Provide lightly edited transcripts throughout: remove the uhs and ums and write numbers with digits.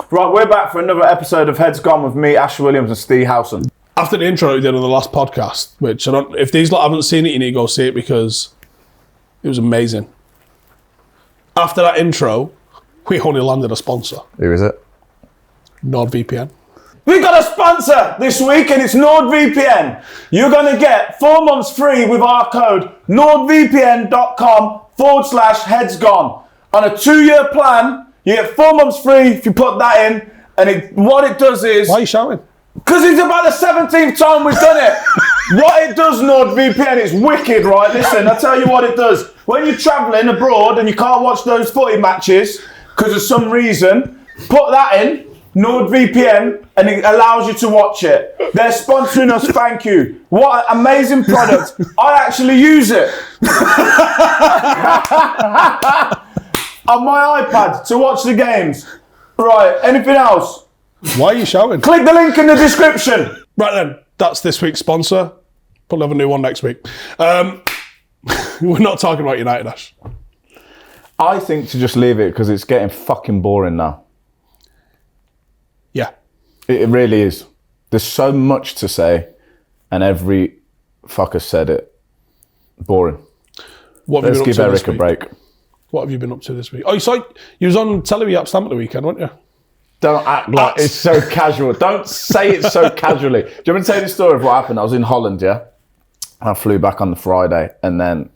Right, we're back for another episode of Heads Gone with me, Ashley Williams and Steve Howson. After the intro we did on the last podcast, which I don't, if these lot haven't seen it, you need to go see it because it was amazing. After that intro, we only landed a sponsor. Who is it? NordVPN. We've got a sponsor this week and it's NordVPN. You're going to get 4 months free with our code nordvpn.com/headsgone. On a 2-year plan, you get 4 months free if you put that in. And what it does is... Why are you shouting? Because it's about the 17th time we've done it. What it does, NordVPN, it's wicked, right? Listen, I'll tell you what it does. When you're travelling abroad and you can't watch those footy matches because of some reason, put that in, NordVPN, and it allows you to watch it. They're sponsoring us, thank you. What an amazing product. I actually use it. On my iPad to watch the games. Right, anything else? Why are you shouting? Click the link in the description. Right then, that's this week's sponsor. Probably have a new one next week. We're not talking about United, Ash. I think to just leave it because it's getting fucking boring now. Yeah. It really is. There's so much to say and every fucker said it. Boring. Let's give Eric a break. What have you been up to this week? Oh, you was on telly with Jaap Stam at the weekend, weren't you? Don't act like it's so casual. Don't say it so casually. Do you want me to tell you the story of what happened? I was in Holland, yeah? I flew back on the Friday and then...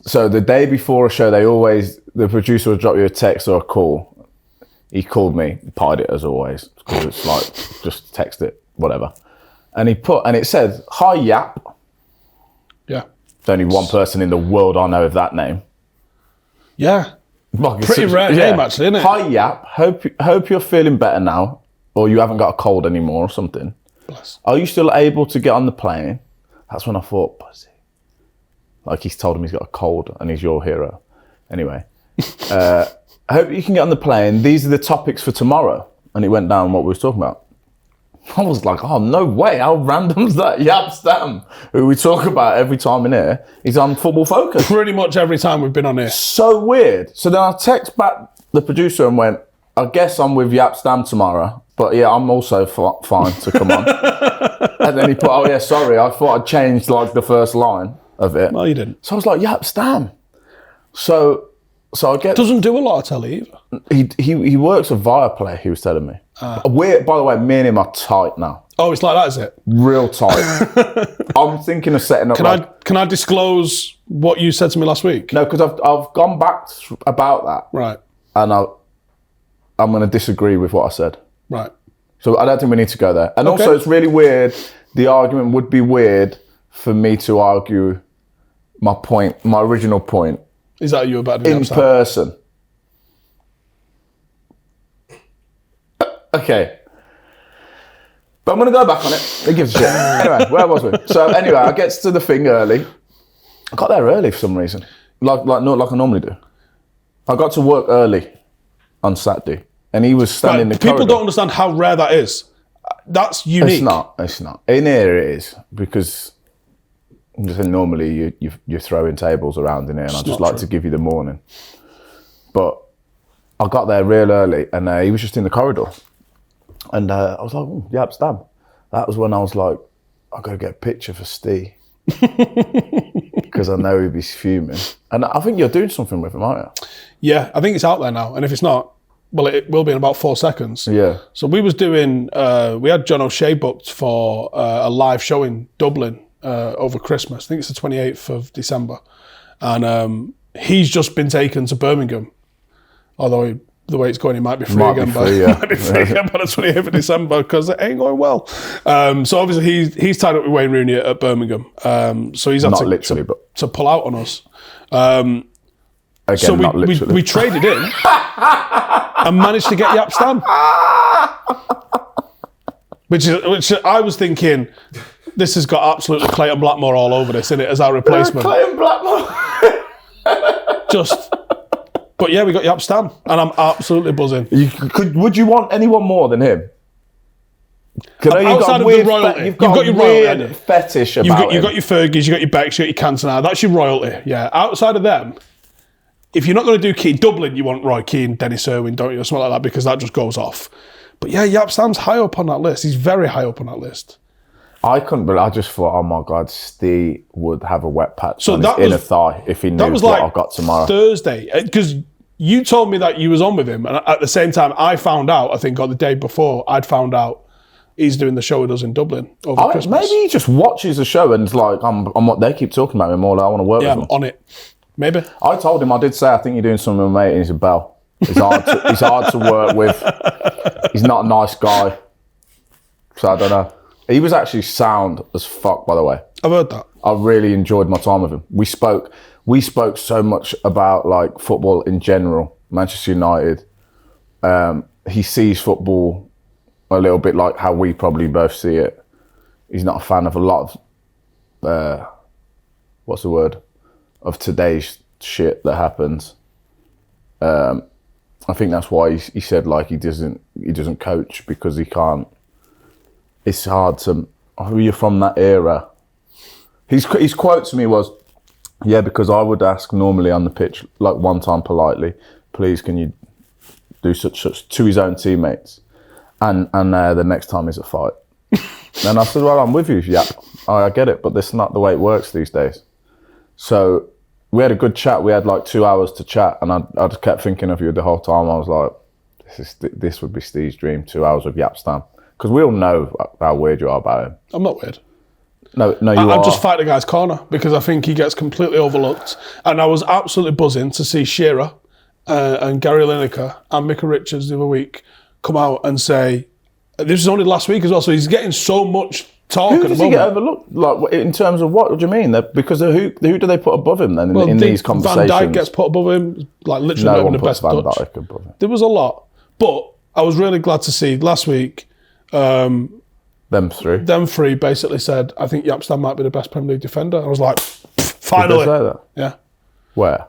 So the day before a show, the producer would drop you a text or a call. He called me, pied it as always, because it's like, just text it, whatever. And it said, "Hi Jaap." Yeah. There's only one person in the world I know of that name. Yeah. Pretty rare name, actually, isn't it? "Hi Jaap, hope you're feeling better now, or you haven't got a cold anymore or something. Bless. Are you still able to get on the plane?" That's when I thought, pussy. Like he's told him he's got a cold and he's your hero. Anyway, I hope you can get on the plane. These are the topics for tomorrow. And it went down what we were talking about. I was like, oh, no way. How random is that? Jaap Stam, who we talk about every time in here, he's on Football Focus. Pretty much every time we've been on here. So weird. So then I text back the producer and went, I guess I'm with Jaap Stam tomorrow. But yeah, I'm also fine to come on. And then he put, oh yeah, sorry. I thought I'd changed like the first line of it. No, you didn't. So I was like, Jaap Stam. So I get... Doesn't do a lot of telly either. He works at Viaplay, he was telling me. By the way, me and him are tight now. Oh, it's like that, is it? Real tight. I'm thinking of setting up... Can I disclose what you said to me last week? No, because I've gone back about that. Right. And I'm going to disagree with what I said. Right. So I don't think we need to go there. And also, it's really weird. The argument would be weird for me to argue my original point. Is that you about to in person? Okay. But I'm going to go back on it. Who gives a shit? Anyway, where was we? So anyway, I get to the thing early. I got there early for some reason. Not like I normally do. I got to work early on Saturday. And he was standing in the corridor. People don't understand how rare that is. That's unique. It's not. In here it is. Because normally you're throwing tables around in here. And I just like to give you the morning. But I got there real early. And he was just in the corridor. And I was like, Jaap Stam. That was when I was like, I've got to get a picture for Steve. Because I know he'd be fuming. And I think you're doing something with him, aren't you? Yeah, I think it's out there now. And if it's not, well, it will be in about 4 seconds. Yeah. So we was doing, we had John O'Shea booked for a live show in Dublin over Christmas. I think it's the 28th of December. And he's just been taken to Birmingham. Although the way it's going, he might be free again by the 28th of December because it ain't going well. So obviously he's tied up with Wayne Rooney at Birmingham. So he's had to pull out on us. Again, so we traded in and managed to get Jaap Stam. Which I was thinking, this has got absolutely Clayton Blackmore all over this, innit, as our replacement. Clayton Blackmore. But yeah, we got Jaap Stam, and I'm absolutely buzzing. Would you want anyone more than him? Outside of the royalty, you've got your royalty fetish about You've got your Fergies, you've got your Becks, you've got your Cantona. That's your royalty. Yeah. Outside of them, if you're not going to do Keane, Dublin, you want Roy Keane, Dennis Irwin, don't you, or something like that, because that just goes off. But yeah, Jaap Stam's high up on that list. He's very high up on that list. I couldn't, but I just thought, oh my God, Steve would have a wet patch on his inner thigh if he knew what I got tomorrow. Thursday, because you told me that you was on with him, and at the same time, I found out, I think on the day before, I'd found out he's doing the show he does in Dublin over Christmas. Maybe he just watches the show and is like, I'm what they keep talking about me more, I want to work with him. Yeah, I'm on it. Maybe. I told him, I did say, I think you're doing something with mate, and he said, Bell, he's hard to work with. He's not a nice guy. So I don't know. He was actually sound as fuck, by the way. I've heard that. I really enjoyed my time with him. We spoke so much about like football in general, Manchester United. He sees football a little bit like how we probably both see it. He's not a fan of a lot of, what's the word, of today's shit that happens. I think that's why he said like he doesn't coach, because he can't. It's hard to. Oh, you're from that era. His quote to me was, "Yeah, because I would ask normally on the pitch, like one time politely, please can you do such to his own teammates, and the next time is a fight." And I said, "Well, I'm with you, yeah, I get it, but that's not the way it works these days." So we had a good chat. We had like 2 hours to chat, and I just kept thinking of you the whole time. I was like, this would be Steve's dream, 2 hours of Jaap Stam. Because we all know how weird you are about him. I'm not weird. No, you are. I'll just fight the guy's corner because I think he gets completely overlooked. And I was absolutely buzzing to see Shearer and Gary Lineker and Micah Richards the other week come out and say, this was only last week as well, so he's getting so much talk at the moment. Who does he get overlooked? Like, in terms of what do you mean? Because who do they put above him then in these conversations? Van Dijk gets put above him, like literally not even the best Van touch. Dijk above him. There was a lot. But I was really glad to see last week, them three basically said, I think Jaap Stam might be the best Premier League defender. I was like, finally. Did they say that? Yeah. Where?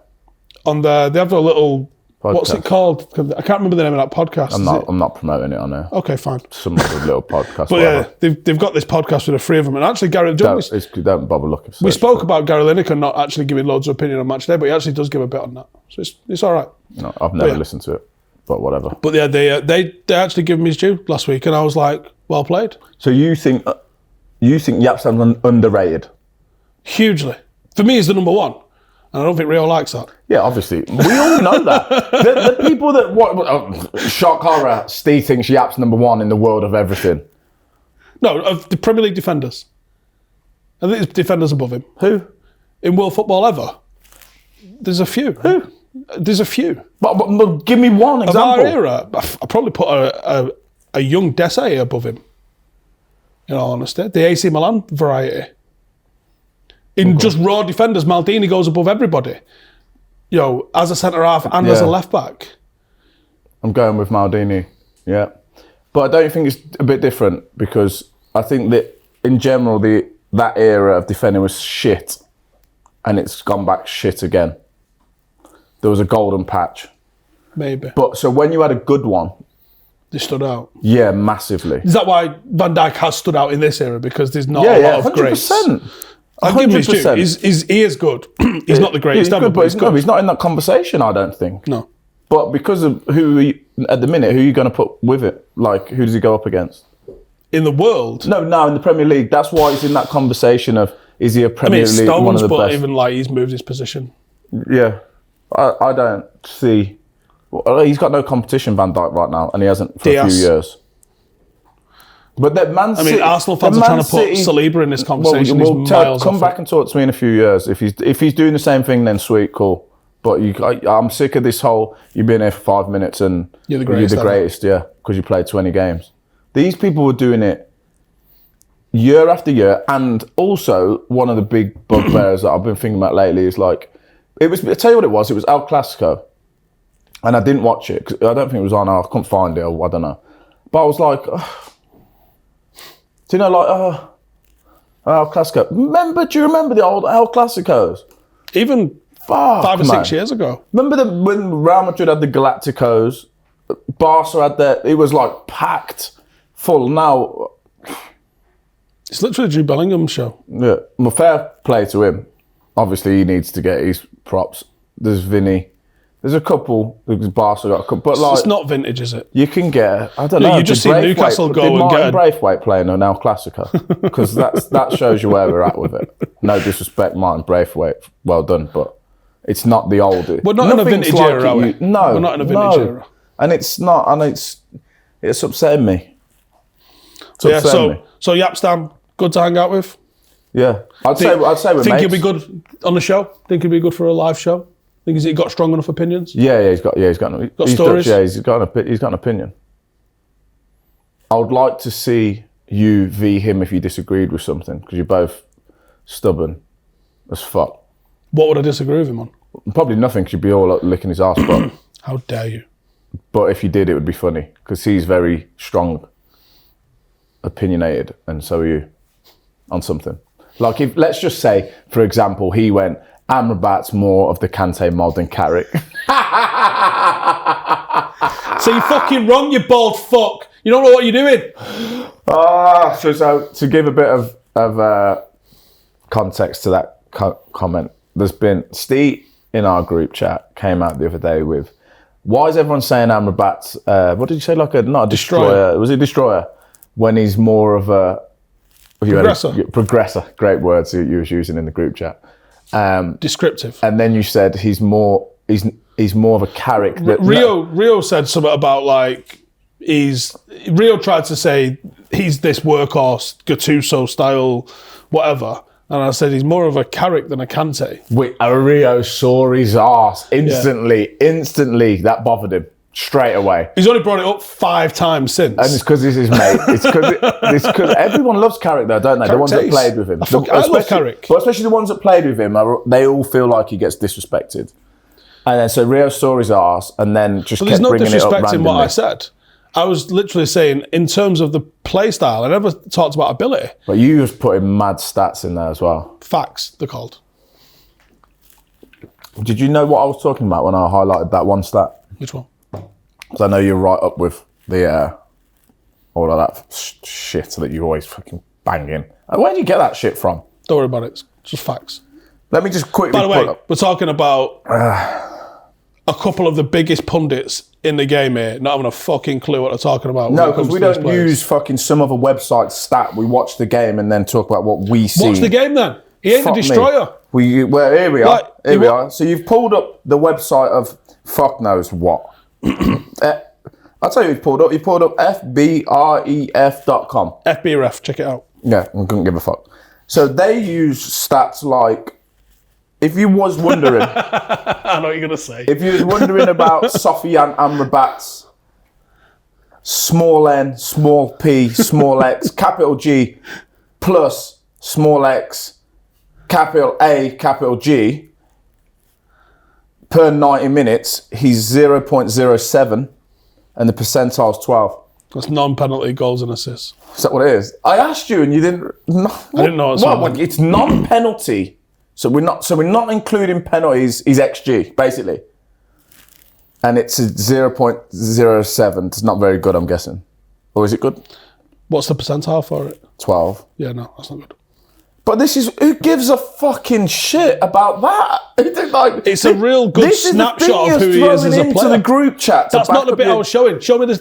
On they have a little podcast. What's it called? I can't remember the name of that podcast. I'm not promoting it on there. Okay, fine. Some other little podcast. But yeah, they've got this podcast with the three of them. And actually, Gary, don't bother looking. We spoke about Gary Lineker not actually giving loads of opinion on match day, but he actually does give a bit on that. So it's all right. No, I've never listened to it, but whatever. But yeah, they actually gave him his due last week, and I was like, well played. So you think Jaap Stam's underrated? Hugely. For me, he's the number one. And I don't think Rio likes that. Yeah, obviously. We all know that. The people that... shock horror, Steve thinks Jaap's number one in the world of everything. No, of the Premier League defenders. I think there's defenders above him. Who? In world football ever. There's a few. Who? There's a few. But give me one example. Of our era, I'd probably put a young Dessay above him. In all honesty. The AC Milan variety. In just raw defenders, Maldini goes above everybody. You know, as a centre-half and as a left-back. I'm going with Maldini, yeah. But I don't think it's a bit different because I think that, in general, that era of defending was shit and it's gone back shit again. There was a golden patch. Maybe. But so when you had a good one... They stood out. Yeah, massively. Is that why Van Dijk has stood out in this era? Because there's not a lot of 100%. greats. I'll give him his due. He is good. He's not the greatest ever, but he's good. He's not in that conversation, I don't think. No. But because of at the minute, who are you going to put with it? Like, who does he go up against? In the world? No, in the Premier League. That's why he's in that conversation of, is he a Premier League Stones, one of the but best? even like he's moved his position. Yeah. I don't see... Well, he's got no competition, Van Dijk, right now, and he hasn't for a few years. But that Man City... Arsenal fans are trying to put Saliba in this conversation. Come back and talk to me in a few years. If he's doing the same thing, then sweet, cool. But I'm sick of this whole, you've been here for 5 minutes and you're the greatest, yeah, because you played 20 games. These people were doing it year after year, and also one of the big bugbears that I've been thinking about lately is like, I'll tell you what it was El Clasico. And I didn't watch it, 'cause I don't think it was on, I couldn't find it, or I don't know. But I was like, do you know, like, El Clasico. Do you remember the old El Clasicos? Even 5 or 6 years ago. Remember when Real Madrid had the Galacticos, Barca had it was like packed full. Now, it's literally a Jude Bellingham show. Yeah, well, fair play to him. Obviously, he needs to get his props. There's Vinny. There's a couple. There's Barca got a couple, but like it's not vintage, is it? you can get. I don't know. You just see Newcastle go and Martin get Braithwaite playing an El Clasico because that shows you where we're at with it. No disrespect, Martin Braithwaite. Well done, but it's not the old. We're not in a vintage era, are we? No, we're not in a vintage era, and it's not, and it's upsetting me. So Jaap Stam, good to hang out with. Yeah, I'd say we're Think mates. he'll be good on the show? Think he'll be good for a live show? Think he's got strong enough opinions? Yeah, he's got stories. He's got an opinion. I would like to see you v him if you disagreed with something because you're both stubborn as fuck. What would I disagree with him on? Probably nothing because you'd be all up licking his ass. But how dare you? But if you did, it would be funny because he's very strong, opinionated, and so are you on something. Like if let's just say, for example, he went. Amrabat's more of the Kante mod than Carrick. So you're fucking wrong, you bald fuck. You don't know what you're doing. So to give a bit of context to that comment, there's been Steve in our group chat came out the other day with, why is everyone saying Amrabat's, what did you say, like not a destroyer? Was it destroyer? When he's more of a... Progressor. Great words you was using in the group chat. Descriptive. And then you said he's more of a Carrick. Rio said something about like Rio tried to say he's this workhorse Gattuso style whatever, and I said he's more of a Carrick than a Kante. Rio saw his arse instantly that bothered him straight away. He's only brought it up 5 times since. And it's because he's his mate. It's because everyone loves Carrick though, don't they? The ones that played with him. I love Carrick. But especially the ones that played with him, they all feel like he gets disrespected. And then so Rio saw his arse and then just kept bringing it up randomly. There's no disrespect in what I said. I was literally saying, in terms of the play style, I never talked about ability. But you was putting mad stats in there as well. Facts, they're called. Did you know what I was talking about when I highlighted that one stat? Which one? Because I know you're right up with the all of that shit that you always fucking bang in. Where do you get that shit from? Don't worry about it. It's just facts. Let me just quickly By the way, we're talking about a couple of the biggest pundits in the game here not having a fucking clue what they're talking about. No, because we don't use fucking some other website stat. We watch the game and then talk about what we see. Watch the game then. He ain't a destroyer. Well, here we are. Here we are. So you've pulled up the website of fuck knows what. I'll tell you you've pulled up. You pulled up FBREF.com. FBREF, check it out. Yeah, I couldn't give a fuck. So they use stats like, if you was wondering... I know what you're going to say. If you was wondering about Sofiane Amrabat's small n, small p, small x, capital G, plus small x, capital A, capital G, per 90 minutes, he's 0.07 and the percentile's 12. That's non-penalty goals and assists. Is that what it is? I asked you and you didn't... I didn't know. It's non-penalty. So we're not including penalties, he's XG, basically. And it's a 0.07. It's not very good, I'm guessing. Or is it good? What's the percentile for it? 12. Yeah, no, that's not good. But this is, who gives a fucking shit about that? It's a real good snapshot of who he is as a player. Into the group chat. That's not the bit I was showing. Show me the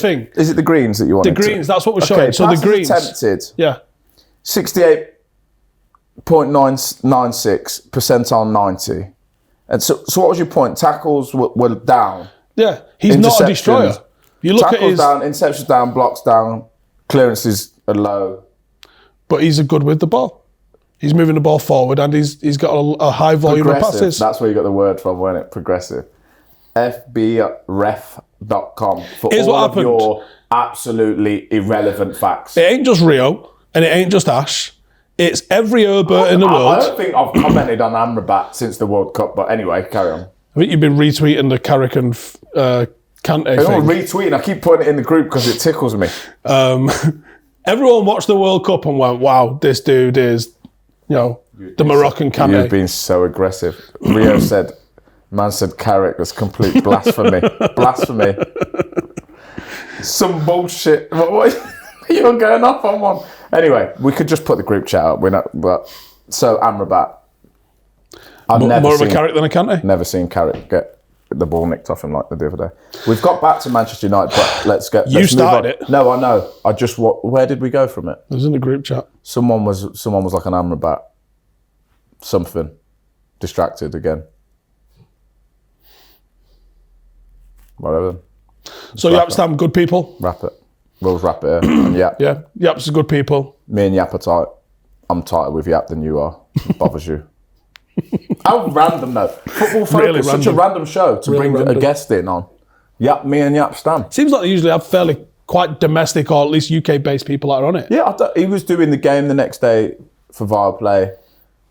thing. Is it the greens that you wanted? The greens, that's what we're showing. So the greens. Attempted. Yeah. 68.996, percentile 90. And so what was your point? Tackles were down. Yeah, he's not a destroyer. You look at his... down, interceptions down, blocks down, clearances are low. But he's good with the ball. He's moving the ball forward and he's got a high volume of passes. That's where you got the word from, wasn't it? Progressive. FBREF.com for Here's all of your absolutely irrelevant facts. It ain't just Rio and it ain't just Ash. It's every Herbert in the world. I don't think I've commented on Amrabat since the World Cup, but anyway, carry on. I think you've been retweeting the Carrick and Kante thing. I'm retweeting. I keep putting it in the group because it tickles me. Everyone watched the World Cup and went, wow, this dude is, the Moroccan Kante. You've been so aggressive. Rio said Carrick, that's complete blasphemy. Blasphemy. Some bullshit. What? You're going off on one. Anyway, we could just put the group chat up. So Amrabat. More of a Carrick than a Kante? Never seen Carrick get the ball nicked off him like the other day. We've got back to Manchester United, but let's started it. No, I know. Where did we go from it? It was in the group chat. Someone was like an Amrabat. Something. Distracted again. Whatever. So Jaap Stam, good people. Wrap it. We'll wrap it here. And Jaap. Yeah, Jaap's good people. Me and Jaap are tight. I'm tighter with Jaap than you are. It bothers you. How random though. Football Focus, Really such a random show to bring a guest in on. Me and Jaap Stam. Seems like they usually have fairly quite domestic or at least UK-based people that are on it. Yeah, he was doing the game the next day for Viaplay,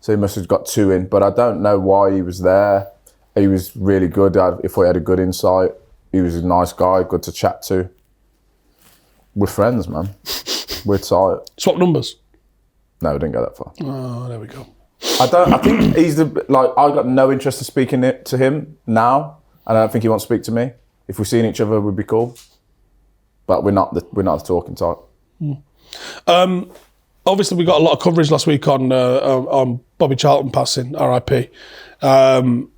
so he must have got 2 in, but I don't know why he was there. He was really good. If we had a good insight, he was a nice guy, good to chat to. We're friends, man. We're tight. Swap numbers? No, we didn't go that far. Oh, there we go. I think he's I got no interest in speaking to him now, and I don't think he wants to speak to me. If we've seen each other, we'd be cool. But we're not the talking type. Obviously, we got a lot of coverage last week on Bobby Charlton passing, RIP. And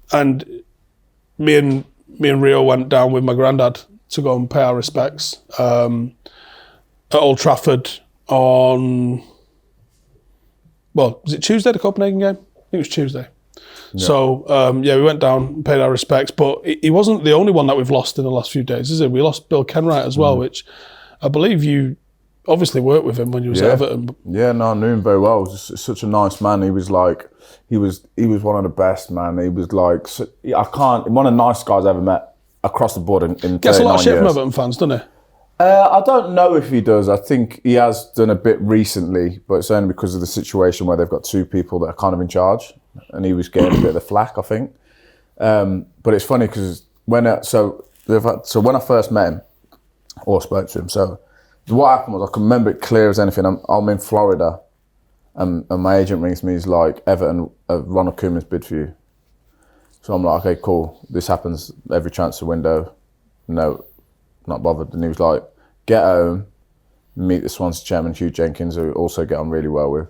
me and Rio went down with my granddad to go and pay our respects at Old Trafford on, well, was it Tuesday, the Copenhagen game? I think it was Tuesday. Yeah. So, we went down and paid our respects, but he wasn't the only one that we've lost in the last few days, is it? We lost Bill Kenwright as well, which I believe you obviously worked with him when you was at Everton. Yeah, no, I knew him very well. He was just such a nice man. He was one of the best, man. He was like, one of the nicest guys I ever met across the board in 39 years. Gets a lot of shit from Everton fans, doesn't he? I don't know if he does. I think he has done a bit recently, but it's only because of the situation where they've got 2 people that are kind of in charge, and he was getting a bit of the flack, I think. But it's funny because when I first met him or spoke to him, so what happened was I can remember it clear as anything. I'm in Florida, and my agent rings me. He's like, Everton, Ronald Koeman's bid for you. So I'm like, okay, cool. This happens every transfer window. No, not bothered. And he was like, get home, meet the Swansea chairman, Hugh Jenkins, who also get on really well with.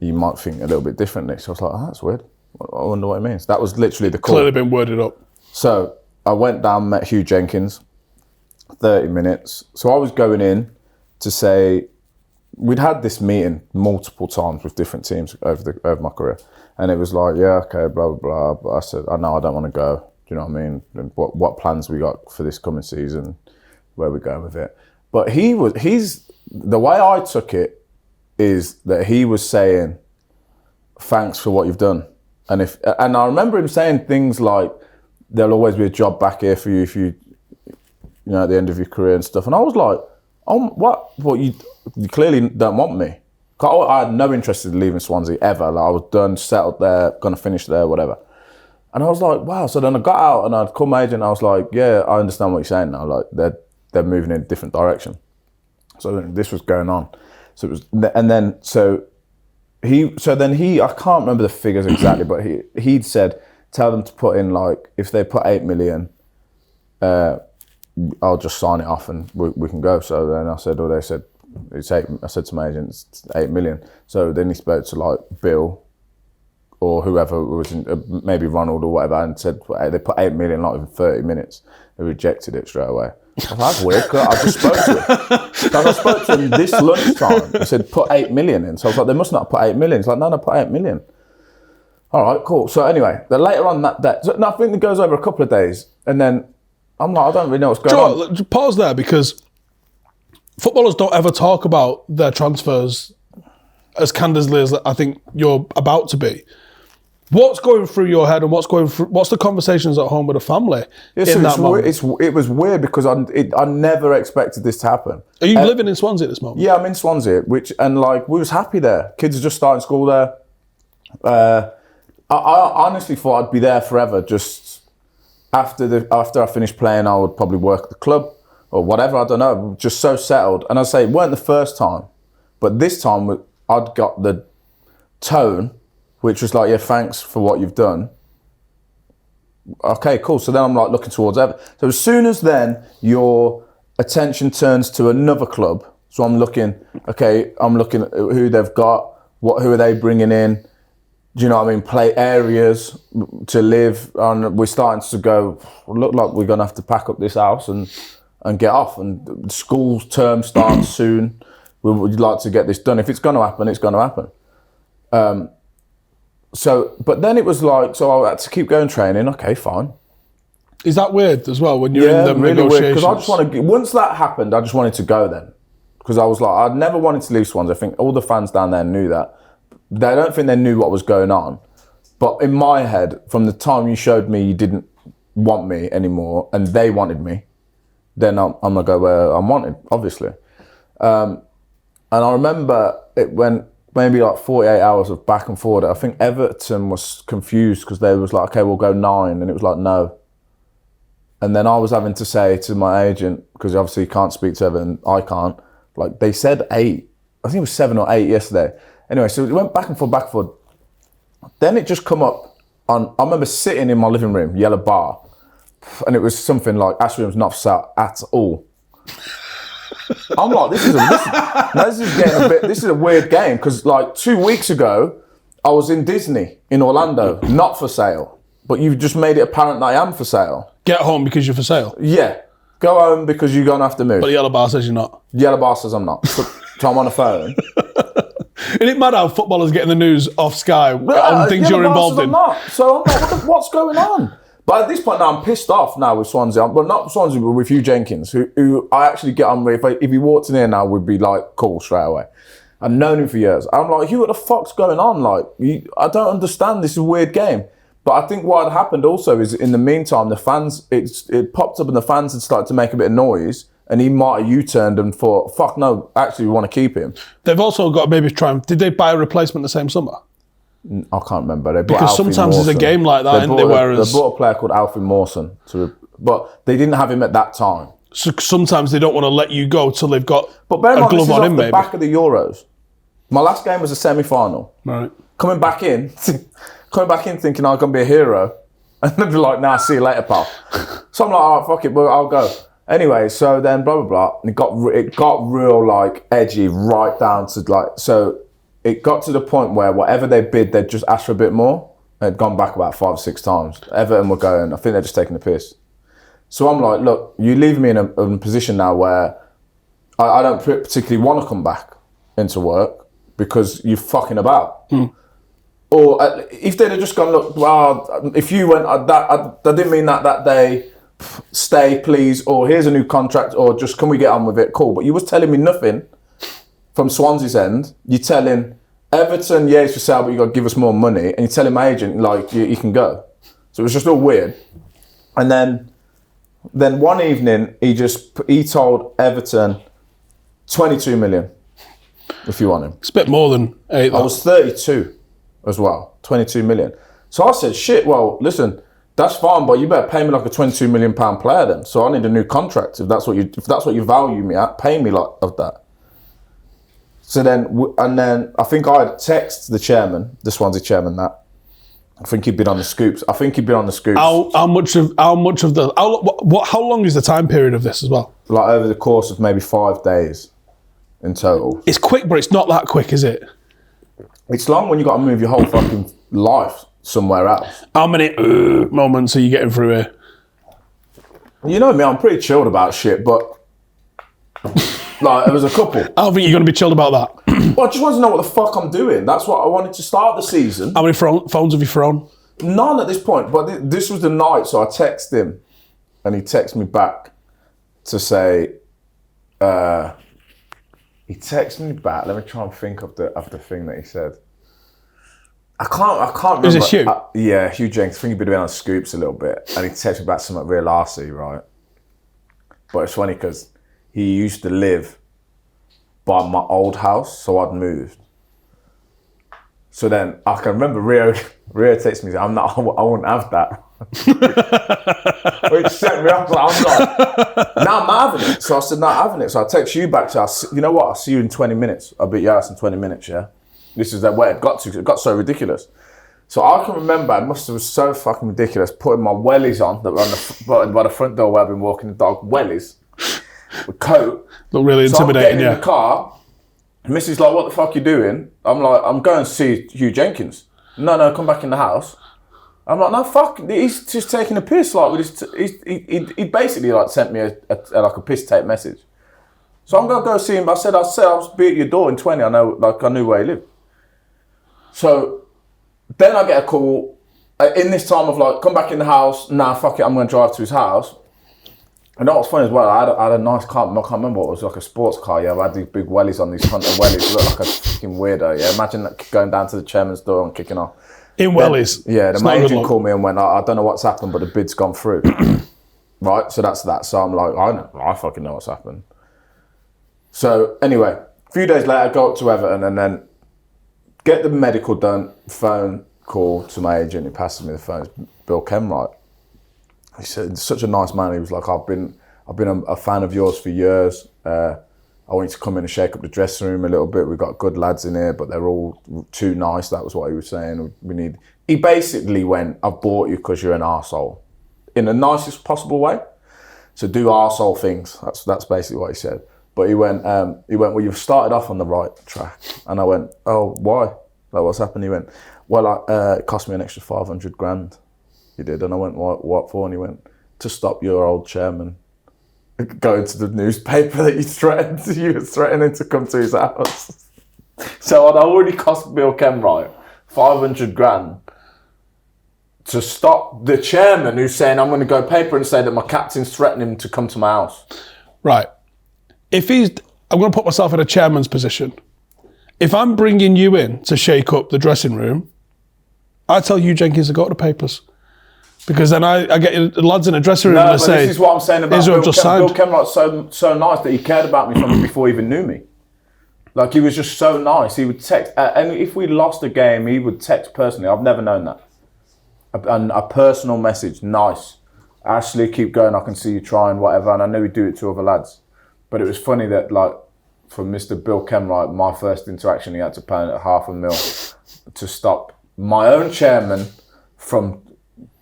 You might think a little bit differently. So I was like, that's weird. I wonder what it means. That was literally the call. Clearly been worded up. So I went down, met Hugh Jenkins, 30 minutes. So I was going in to say, we'd had this meeting multiple times with different teams over my career. And it was like, yeah, okay, blah, blah, blah. But I said, I know I don't want to go. Do you know what I mean? And what plans we got for this coming season, where we're going with it. But the way I took it is that he was saying, thanks for what you've done. And I remember him saying things like, there'll always be a job back here for you if you at the end of your career and stuff. And I was like, oh, what? Well, you clearly don't want me. I had no interest in leaving Swansea ever. Like, I was done, settled there, going to finish there, whatever. And I was like, wow. So then I got out and I'd call my agent and I was like, yeah, I understand what you're saying now. Like, they're moving in a different direction. So this was going on. So it was, and then, I can't remember the figures exactly, but he'd said, tell them to put in, like, if they put 8 million, I'll just sign it off and we can go. So then I said, they said, I said to my agent, it's 8 million. So then he spoke to like Bill or whoever was in, maybe Ronald or whatever, and said they put 8 million, not even 30 minutes. They rejected it straight away. I was like, that's weird, because I just spoke to him. Because I spoke to him this lunchtime. He said, put 8 million in. So I was like, they must not put 8 million. He's like, no, put 8 million. All right, cool. So anyway, then later on that day, I think it goes over a couple of days, and then I'm like, I don't really know what's going on. Pause there, because footballers don't ever talk about their transfers as candidly as I think you're about to be. What's going through your head, and what's the conversations at home with the family in that moment? It was weird because I never expected this to happen. Are you living in Swansea at this moment? Yeah, I'm in Swansea, and we was happy there. Kids are just starting school there. I honestly thought I'd be there forever. Just after I finished playing, I would probably work at the club or whatever. I don't know. Just so settled. And I'd say it weren't the first time, but this time I'd got the tone, which was like, yeah, thanks for what you've done. Okay, cool. So then I'm like looking towards Everton. So as soon as then your attention turns to another club, so I'm looking at who they've got, who are they bringing in. do you know what I mean, play areas to live, and we're starting to go, look like we're going to have to pack up this house and get off, and school term starts soon. We would like to get this done. If it's going to happen, it's going to happen. But then it was like, so I had to keep going training. Okay, fine. Is that weird as well when you're in the really negotiations? Because I just want to. Once that happened, I just wanted to go then, because I was like, I'd never wanted to leave Swans. I think all the fans down there knew that. I don't think they knew what was going on, but in my head, from the time you showed me you didn't want me anymore, and they wanted me, then I'm gonna go where I'm wanted, obviously. And I remember it went maybe like 48 hours of back and forward. I think Everton was confused because they was like, okay, we'll go 9, and it was like no. And then I was having to say to my agent, because obviously he can't speak to Everton, I can't. Like they said 8. I think it was 7 or 8 yesterday. Anyway, so it went back and forth, back and forth. Then it just come up on, I remember sitting in my living room, yellow bar, and it was something like, Ashram's not for sale at all. I'm like, this is a weird game, because like 2 weeks ago, I was in Disney in Orlando, not for sale, but you've just made it apparent that I am for sale. Get home because you're for sale? Yeah. Go home because you're going to have to move. But the yellow bar says you're not? Yellow bar says I'm not. So I'm on the phone. Isn't it mad how footballers get in the news off Sky on things you're involved in? So I'm like, what's going on? But at this point now, I'm pissed off now with Swansea. Well, not Swansea, but with Hugh Jenkins, who I actually get on with. If he walked in here now, we'd be like, cool, straight away. I've known him for years. I'm like, Hugh, what the fuck's going on? Like, I don't understand. This is a weird game. But I think what had happened also is, in the meantime, the fans, it popped up and the fans had started to make a bit of noise. And he might have U-turned and thought, fuck no, actually we want to keep him. They've also got to maybe try and... Did they buy a replacement the same summer? I can't remember. Because sometimes there's a game like that, isn't there? Whereas... They bought a player called Alfie Mawson, but they didn't have him at that time. So sometimes they don't want to let you go till they've got a glove on him, maybe. But bear in mind, this is off the back of the Euros. My last game was a semi-final. Right. Coming back in thinking I'm going to be a hero. And they'd be like, nah, see you later, pal. So I'm like, all right, fuck it, but I'll go. Anyway, so then blah, blah, blah. And it got real, like, edgy right down to, like... So it got to the point where whatever they bid, they'd just ask for a bit more. They'd gone back about 5 or 6 times. Everton were going, I think they're just taking the piss. So I'm like, look, you leave me in a position now where I don't particularly want to come back into work because you're fucking about. Or if they'd have just gone, look, well, if you went, I didn't mean that day, stay please, or here's a new contract, or just can we get on with it, cool. But you was telling me nothing from Swansea's end. You're telling Everton, yeah, it's for sale, but you got to give us more money. And you're telling my agent, like, you can go. So it was just all weird. And then one evening, he told Everton 22 million, if you want him. It's a bit more than 8. I was 32 as well, 22 million. So I said, shit, well, listen, that's fine, but you better pay me like a 22 million pound player then. So I need a new contract. If that's what you value me at, pay me like of that. So then I think I had texted the chairman, the Swansea chairman, that I think he'd been on the scoops. How long is the time period of this as well? Like over the course of maybe 5 days in total. It's quick, but it's not that quick, is it? It's long when you got to move your whole fucking life somewhere else. How many moments are you getting through here? You know me, I'm pretty chilled about shit, but like there was a couple. I don't think you're going to be chilled about that. Well, I just wanted to know what the fuck I'm doing. That's what I wanted to start the season. How many phones have you thrown? None at this point, but this was the night, so I texted him and he texted me back to say, he texted me back. Let me try and think of the thing that he said. I can't remember. Is it Hugh? Yeah, Hugh Jenkins. I think he'd been on Scoops a little bit. And he texted me back something real arsey, right? But it's funny because he used to live by my old house, so I'd moved. So then I can remember Rio texted me, I wouldn't have that. Which set me off. I'm like, now I'm having it. So I said, no, I'm having it. So I text you back to, you know what? I'll see you in 20 minutes. I'll be at your house in 20 minutes, yeah? This is where it got to. It got so ridiculous. So I can remember, it must have been so fucking ridiculous, putting my wellies on that were by the front door where I've been walking the dog, wellies, with coat. Look really intimidating, in the car, and Missy's like, what the fuck are you doing? I'm like, I'm going to see Hugh Jenkins. No, come back in the house. I'm like, no, fuck, he's just taking a piss. Like, he basically like sent me a piss tape message. So I'm gonna go see him. I said I'll be at your door in 20. I knew where he lived. So then I get a call in this time of like, come back in the house. Nah, fuck it, I'm gonna drive to his house. And that was funny as well. I had a nice car. I can't remember what it was, like a sports car. Yeah, I had these big wellies on, these Hunter wellies. Looked like a fucking weirdo. Yeah, imagine that, going down to the chairman's door and kicking off. In wellies. Yeah, the agent called me and went, I don't know what's happened, but the bid's gone through. Right, so that's that. So I'm like, I fucking know what's happened. So anyway, a few days later, I go up to Everton and then get the medical done. Phone call to my agent. He passes me the phone. It's Bill Kenwright. He said, such a nice man. He was like, I've been a fan of yours for years. I want you to come in and shake up the dressing room a little bit. We've got good lads in here, but they're all too nice. That was what he was saying. He basically went, I've bought you because you're an arsehole. In the nicest possible way. So do arsehole things. That's basically what he said. But he went, well, you've started off on the right track. And I went, oh, why? Like, what's happened? He went, well, it cost me an extra 500 grand. He did. And I went, what for? And he went, to stop your old chairman going to the newspaper that you were threatening to come to his house. So I'd already cost Bill Kenwright 500 grand to stop the chairman who's saying, I'm going to go paper and say that my captain's threatening him to come to my house. Right. I'm going to put myself in a chairman's position. If I'm bringing you in to shake up the dressing room, I tell you, Jenkins, to go to the papers. Because then I get the lads in the dressing room and they say, this is what I'm saying about Bill Kenwright's so nice that he cared about me from before he even knew me. Like, he was just so nice. He would text, and if we lost a game, he would text personally. I've never known that. A personal message, nice. Ashley, keep going, I can see you trying, whatever. And I knew he'd do it to other lads. But it was funny that, like, from Mr. Bill Kenwright, my first interaction, he had to pay $500,000 to stop my own chairman from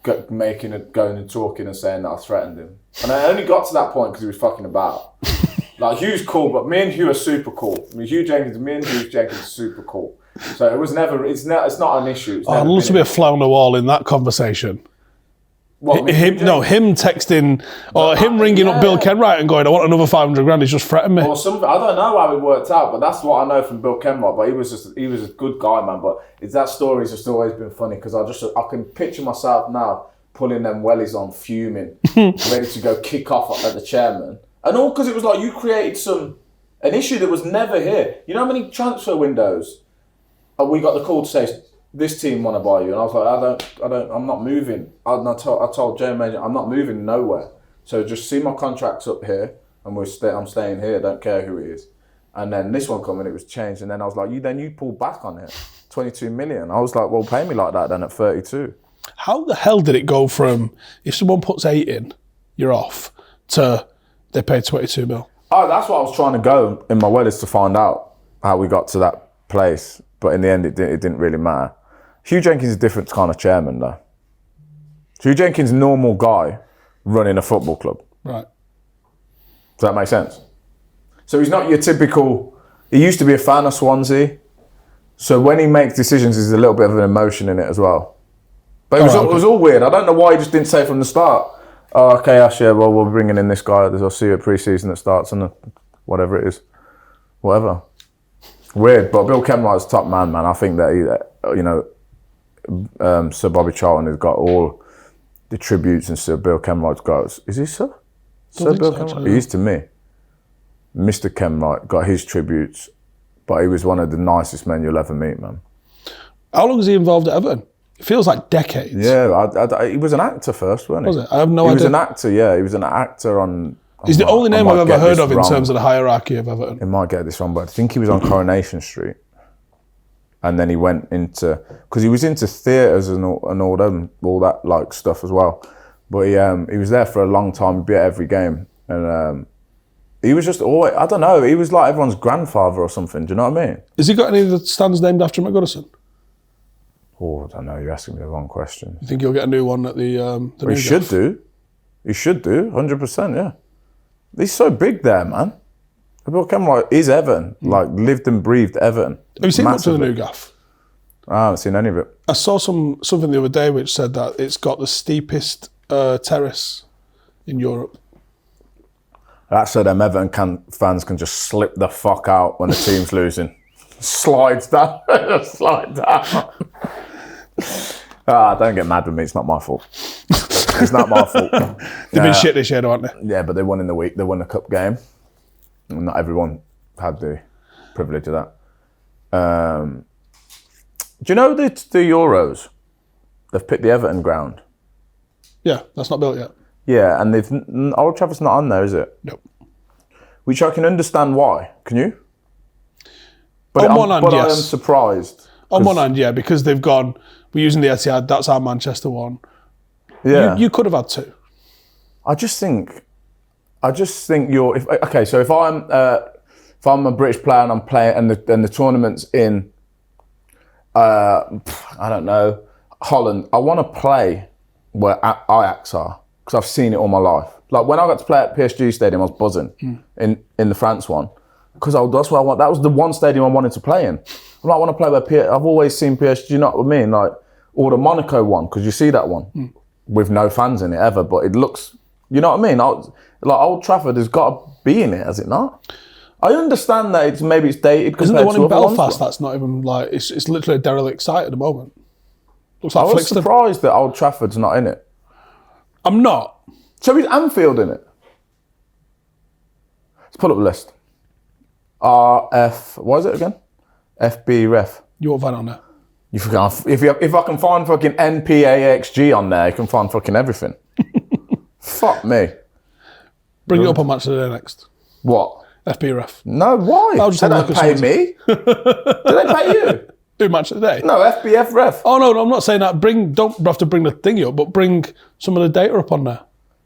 going and talking and saying that I threatened him. And I only got to that point because he was fucking about. Like, Hugh's cool, but me and Hugh are super cool. I mean, Hugh Jenkins are super cool. So it was never, it's not an issue. I'd love to be a fly on the wall in that conversation. What, him texting or him ringing up Bill Kenwright and going, I want another 500 grand, he's just threatened me. Or something. I don't know how it worked out, but that's what I know from Bill Kenwright. But he was a good guy, man. But that story's just always been funny because I can picture myself now pulling them wellies on, fuming, ready to go kick off at the chairman. And all because it was like you created an issue that was never here. You know how many transfer windows we got the call to say, this team want to buy you, and I was like, I'm not moving. I told Jay Major, I'm not moving nowhere. So just see my contracts up here, and I'm staying here. Don't care who it is. And then this one come and it was changed, and then I was like, you pulled back on it, 22 million. I was like, well, pay me like that then at 32. How the hell did it go from if someone puts 8 in, you're off, to they pay 22 mil? Oh, that's what I was trying to go in my weddings to find out how we got to that place. But in the end, it didn't really matter. Hugh Jenkins is a different kind of chairman, though. Hugh Jenkins is a normal guy running a football club. Right. Does that make sense? So he's not your typical... He used to be a fan of Swansea. So when he makes decisions, there's a little bit of an emotion in it as well. But it was all weird. I don't know why he just didn't say from the start, oh, okay, Ash, yeah, well, we're bringing in this guy. I'll see you at pre-season that starts and whatever it is. Whatever. Weird, but Bill Kenwright's top man. I think that Sir Bobby Charlton has got all the tributes, and Sir Bill Kenwright's got. Is he Sir? Sir Bill Kenwright? He is to me. Mr. Kenwright got his tributes, but he was one of the nicest men you'll ever meet, man. How long was he involved at Everton? It feels like decades. Yeah, he was an actor first, wasn't he? Was it? I have no idea. He was an actor, yeah. He was an actor on... He's the only name I've ever heard of in terms of the hierarchy of Everton. I might get this wrong, but I think he was on Coronation Street. And then he went into... Because he was into theatres and all that like stuff as well. But he was there for a long time. He'd be at every game. And he was just always... I don't know. He was like everyone's grandfather or something. Do you know what I mean? Has he got any of the stands named after him at Goodison? Oh, I don't know. You're asking me the wrong question. You think he'll get a new one at the he should do. He should do. 100%, yeah. He's so big there, man. Bill Kenwright is Everton. Like, lived and breathed Everton. Have you seen much of the new gaff? I haven't seen any of it. I saw something the other day which said that it's got the steepest terrace in Europe. That's so them Everton fans can just slip the fuck out when the team's losing. Slides down. Slide down. Don't get mad with me. It's not my fault. It's not my fault. They've been shit this year, haven't they? Yeah, but they won in the week. They won the cup game. Not everyone had the privilege of that. Do you know the Euros? They've picked the Everton ground. Yeah, that's not built yet. Yeah, and Old Trafford's not on there, is it? Nope. Which I can understand why. Can you? But on one hand, yes. I am surprised. On one hand, yeah, because they've gone, we're using the Etihad, that's our Manchester one. Yeah. You could have had two. I just think you're... If I'm a British player and I'm playing and the tournament's in, I don't know, Holland, I want to play where Ajax are because I've seen it all my life. Like when I got to play at PSG Stadium, I was buzzing in the France one because that's what I want. That was the one stadium I wanted to play in. I'm like, I want to play where I've always seen PSG. You know what I mean? Like, or the Monaco one because you see that one with no fans in it ever, but it looks. You know what I mean? Like Old Trafford has got to be in it, has it not? I understand that maybe it's dated. Isn't there one in Belfast that's not even like it's literally a derelict site at the moment? Looks like I was surprised that Old Trafford's not in it. I'm not. So is Anfield in it? Let's pull up the list. What is it again? FB ref. You want Van on there? If I can find fucking NPAXG on there, you can find fucking everything. Fuck me. Bring it up on Match of the Day next. What? FB ref. No, why? They don't pay me. Do they pay you? Do Match of the Day? No, FBF ref. Oh no, I'm not saying that. Don't have to bring the thingy up, but bring some of the data up on there.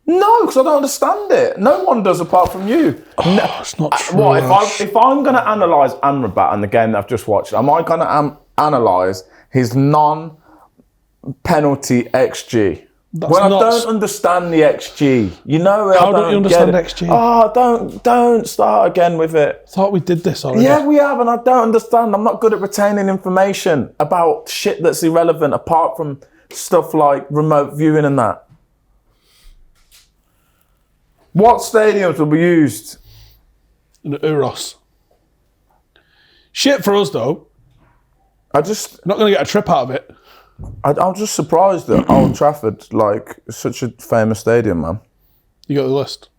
No, because I don't understand it. No one does apart from you. It's not true. What if I'm going to analyse Amrabat and the game that I've just watched? Am I going to analyse his non-penalty XG? I don't understand the XG. You know, how don't you understand XG? Oh, don't start again with it. I thought we did this already. Yeah, we have, and I don't understand. I'm not good at retaining information about shit that's irrelevant, apart from stuff like remote viewing and that. What stadiums will be used? In the Euros. Shit for us though. Not going to get a trip out of it. I'm just surprised that Old Trafford, is such a famous stadium, man. You got the list?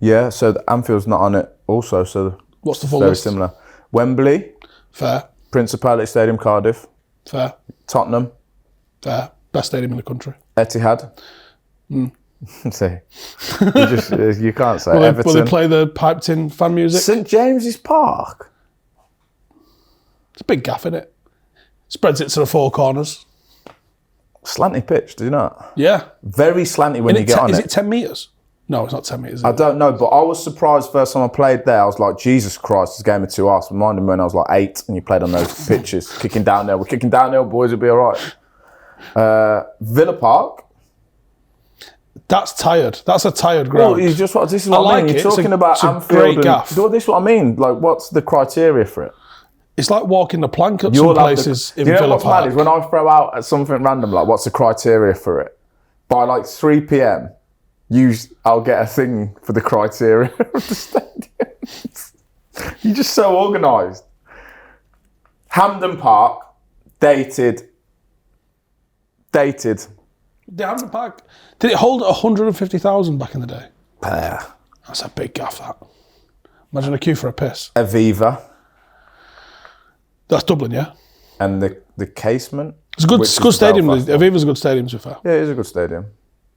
Yeah, so Anfield's not on it also, so... What's the full very list? Very similar. Wembley. Fair. Principality Stadium, Cardiff. Fair. Tottenham. Fair. Best stadium in the country. Etihad. See, you can't say Everton. Will they play the piped-in fan music? St James's Park. It's a big gaff, isn't it? Spreads it to the four corners. Slanty pitch, do you know? Yeah. Very slanty when you get on it. Is it 10 metres? No, it's not 10 metres. I don't know, but I was surprised first time I played there. I was like, Jesus Christ, this game of two arse. Reminded me when I was like 8 and you played on those pitches, kicking downhill. We're kicking downhill, boys, it'll be all right. Villa Park. That's tired. That's a tired ground. Well, this is what I mean. You're talking about Anfield. Great gaff. This is what I mean. Like, what's the criteria for it? It's like walking the plank at some places in Villa Park. You know what's mad is when I throw out at something random, like, what's the criteria for it? By like 3 p.m, I'll get a thing for the criteria of the stadium. You're just so organised. Hampden Park, dated. The Hampden Park, did it hold 150,000 back in the day? Yeah. That's a big gaff, that. Imagine a queue for a piss. Aviva. That's Dublin, yeah? And the Casement. It's a good stadium. Aviva's a good stadium, to be fair. Yeah, it is a good stadium.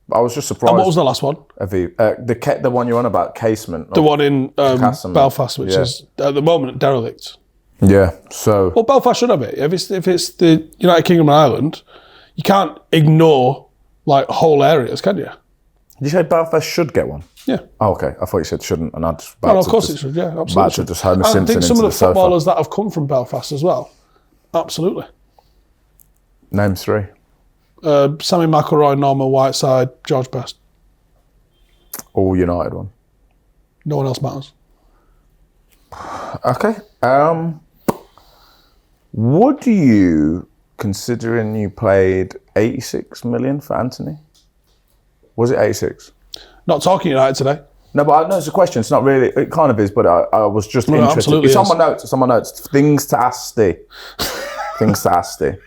But I was just surprised. And what was the last one? Aviva. The one you're on about, Casement. The one in Belfast, which is, at the moment, derelict. Yeah, so... Well, Belfast should have it. If it's the United Kingdom and Ireland, you can't ignore, whole areas, can you? Did you say Belfast should get one? Yeah. Oh, okay. I thought you said shouldn't, and I just... No, of course it should, yeah, absolutely. About to just Homer Simpson. I think some of the footballers that have come from Belfast as well. Absolutely. Name 3. Sammy McIlroy, Norman Whiteside, George Best. All United one. No one else matters. Okay. Would you, considering you played 86 million for Anthony? Was it 86? Not talking United today. No, but I know it's a question. It's not really. It kind of is, but I was just interested. Absolutely It's on my notes. It's on my notes. Things to ask Steve. Things to ask Steve.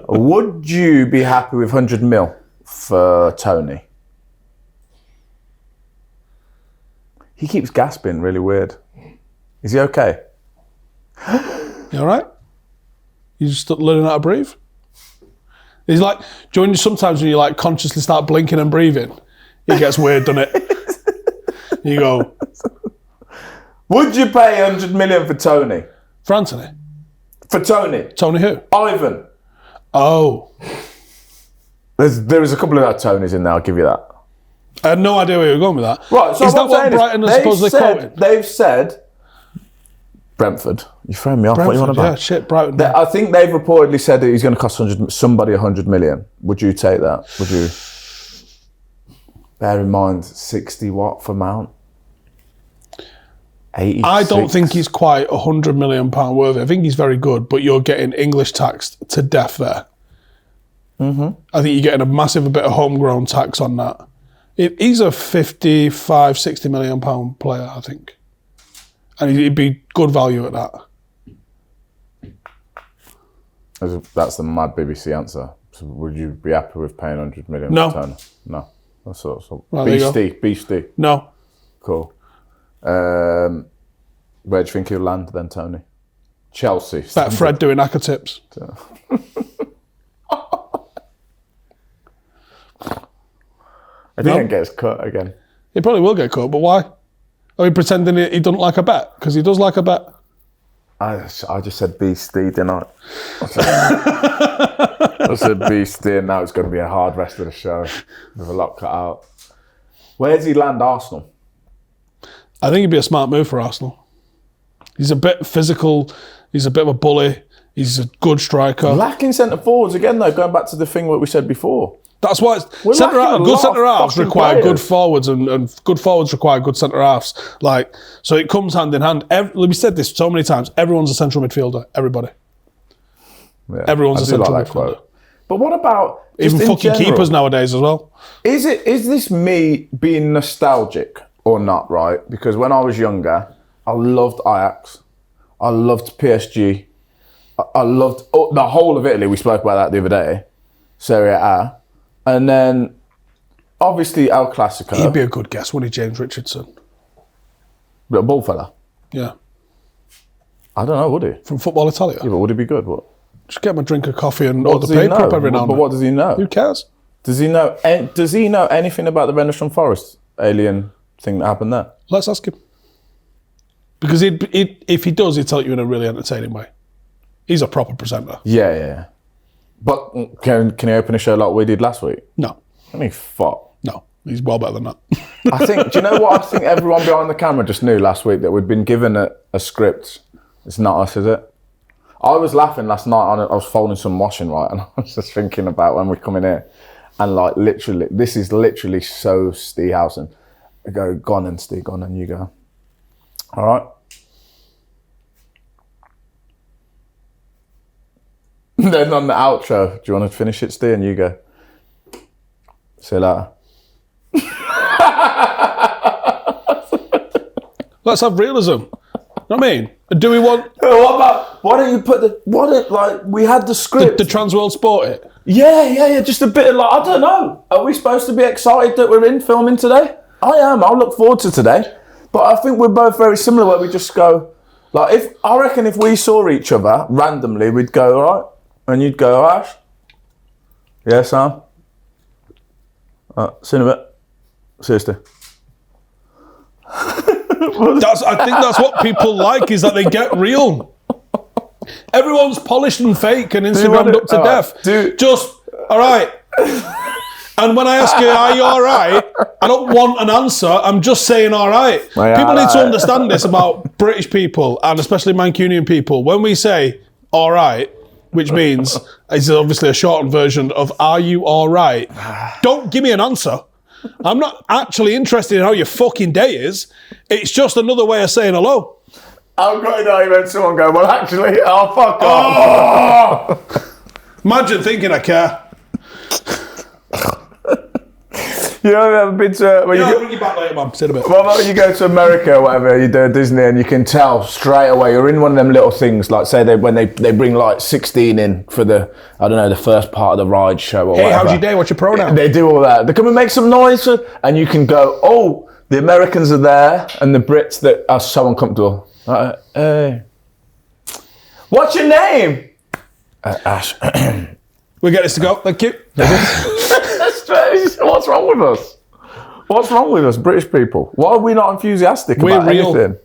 Would you be happy with 100 mil for Toney? He keeps gasping really weird. Is he okay? You all right? You just learning how to breathe? He's like, sometimes when you like consciously start blinking and breathing, it gets weird, doesn't it? You go, would you pay 100 million for Toney? For Anthony? For Toney? Toney who? Ivan. Oh. There is a couple of Tonys in there, I'll give you that. I had no idea where you were going with that. Right, so is that what Brighton has supposedly quoted? They've said, Brentford, you throw me off, what are you on about? Yeah, shit, Brighton. I think they've reportedly said that he's going to cost somebody 100 million. Would you take that? Would you? Bear in mind, 60 what for Mount? 86. I don't think he's quite £100 million worth. I think he's very good, but you're getting English taxed to death there. Mm-hmm. I think you're getting a massive bit of homegrown tax on that. He's a 55, 60 million pound player, I think. And he'd be good value at that. That's the mad BBC answer. So would you be happy with paying 100 million No. for Turner? No. That's so Well, beastie. No. Cool. Where do you think he'll land then, Tony? Chelsea. Better Fred doing acca tips. I think he gets cut again. He probably will get cut, but why? Are we pretending he doesn't like a bet? Because he does like a bet. I just said beastie, didn't I? I said beastie, and now it's going to be a hard rest of the show with a lot cut out. Where does he land Arsenal? I think it'd be a smart move for Arsenal. He's a bit physical. He's a bit of a bully. He's a good striker. Lacking centre forwards again, though. Going back to the thing what we said before. That's why good centre halves require good forwards, and good forwards require good centre halves. So it comes hand in hand. We said this so many times. Everyone's a central midfielder. Everybody. Yeah, Everyone's a central midfielder. Quote. But what about even fucking keepers nowadays as well? Is this me being nostalgic or not? Right, because when I was younger, I loved Ajax, I loved PSG, I loved the whole of Italy. We spoke about that the other day, Serie A. And then, obviously, El Clasico. He'd be a good guess, wouldn't he, James Richardson? A ball fella? Yeah. I don't know, would he? From Football Italia? Yeah, but would he be good? What? Just get him a drink of coffee and order paper up every now and then. But what does he know? Who cares? Does he know anything about the Rendlesham Forest alien thing that happened there? Let's ask him. Because if he does, he'd tell you in a really entertaining way. He's a proper presenter. Yeah. But can he open a show like we did last week? No. I mean, fuck. No, he's well better than that. I think, do you know what? I think everyone behind the camera just knew last week that we'd been given a script. It's not us, is it? I was laughing last night. I was folding some washing, right? And I was just thinking about when we come in here. And literally, this is literally so Steehausen. I go, go on then, Steve, go on then, you go. All right? Then on the outro, do you want to finish it, Steve? And you go. See you later. Let's have realism. You know what I mean? Do we want... Why don't you put we had the script. The Transworld Sport it? Yeah. Just a bit of I don't know. Are we supposed to be excited that we're in filming today? I am. I'll look forward to today. But I think we're both very similar where we just go, I reckon if we saw each other randomly, we'd go, all right? And you'd go, Ash? Yeah, Sam? See you in a bit. Seriously. I think that's what people like, is that they get real. Everyone's polished and fake and Instagrammed up to death. Just, all right. And when I ask you, are you all right? I don't want an answer. I'm just saying all right. People need to understand this about British people, and especially Mancunian people. When we say all right, which means it's obviously a shortened version of are you all right? Don't give me an answer. I'm not actually interested in how your fucking day is. It's just another way of saying hello. I'm going to when someone go, well, actually, fuck off. Imagine thinking I care. You know, I've been to... I'll bring you back later, man. See you in a bit. What about when you go to America or whatever, you do Disney, and you can tell straight away, you're in one of them little things, like say when they bring like 16 in for the, I don't know, the first part of the ride show or whatever. How's your day? What's your pronoun? They do all that. They come and make some noise, and you can go, oh, the Americans are there, and the Brits that are so uncomfortable. Hey. What's your name? Ash. We get this to go. Thank you. What's wrong with us? What's wrong with us, British people? Why are we not enthusiastic about anything?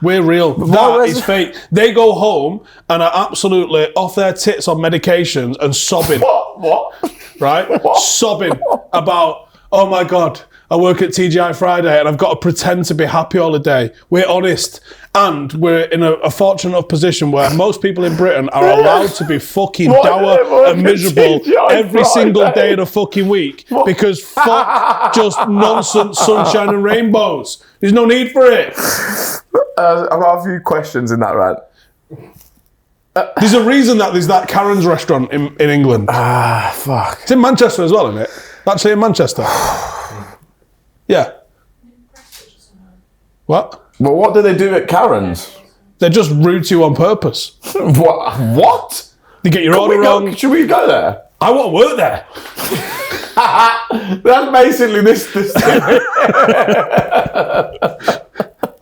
We're real. That is fake. They go home and are absolutely off their tits on medications and sobbing. What? Right? What? Sobbing about, oh my God, I work at TGI Friday and I've got to pretend to be happy all the day. We're honest. And we're in a fortunate enough position where most people in Britain are allowed to be fucking dour and miserable every single day of the fucking week because fuck just nonsense, sunshine and rainbows. There's no need for it. I've got a few questions in that rant. There's a reason that there's that Karen's restaurant in England. Fuck. It's in Manchester as well, isn't it? Actually in Manchester. Yeah. What? Well, what do they do at Karen's? They're just rude to you on purpose. What? They get your order wrong. Should we go there? I want to work there. That's basically this.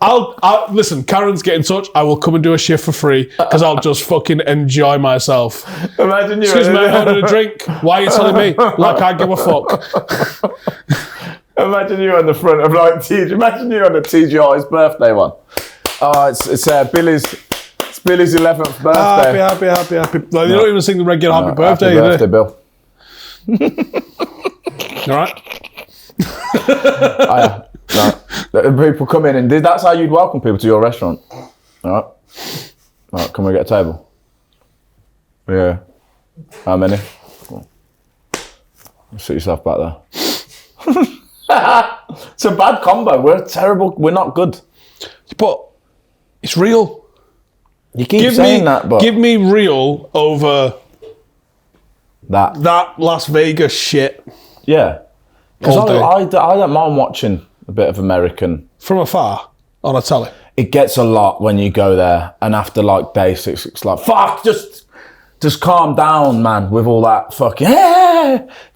I'll listen. Karen's get in touch. I will come and do a shift for free because I'll just fucking enjoy myself. Imagine you. Excuse me, I ordered a drink. Why are you telling me? Like I give a fuck. Imagine you on the front of like imagine you on the TGI's birthday one. Oh, it's Billy's 11th birthday. Happy. Like, they don't even sing the regular happy birthday. Happy birthday, Bill. All right. No. People come in and that's how you'd welcome people to your restaurant. All right, come and get a table. Yeah. How many? Cool. Sit yourself back there. It's a bad combo. We're terrible. We're not good. But it's real. You keep saying that, but give me real over that Las Vegas shit. Yeah. Because I don't mind watching a bit of American from afar on a telly. It gets a lot when you go there, and after like day 6, it's like fuck, just calm down, man. With all that fucking, do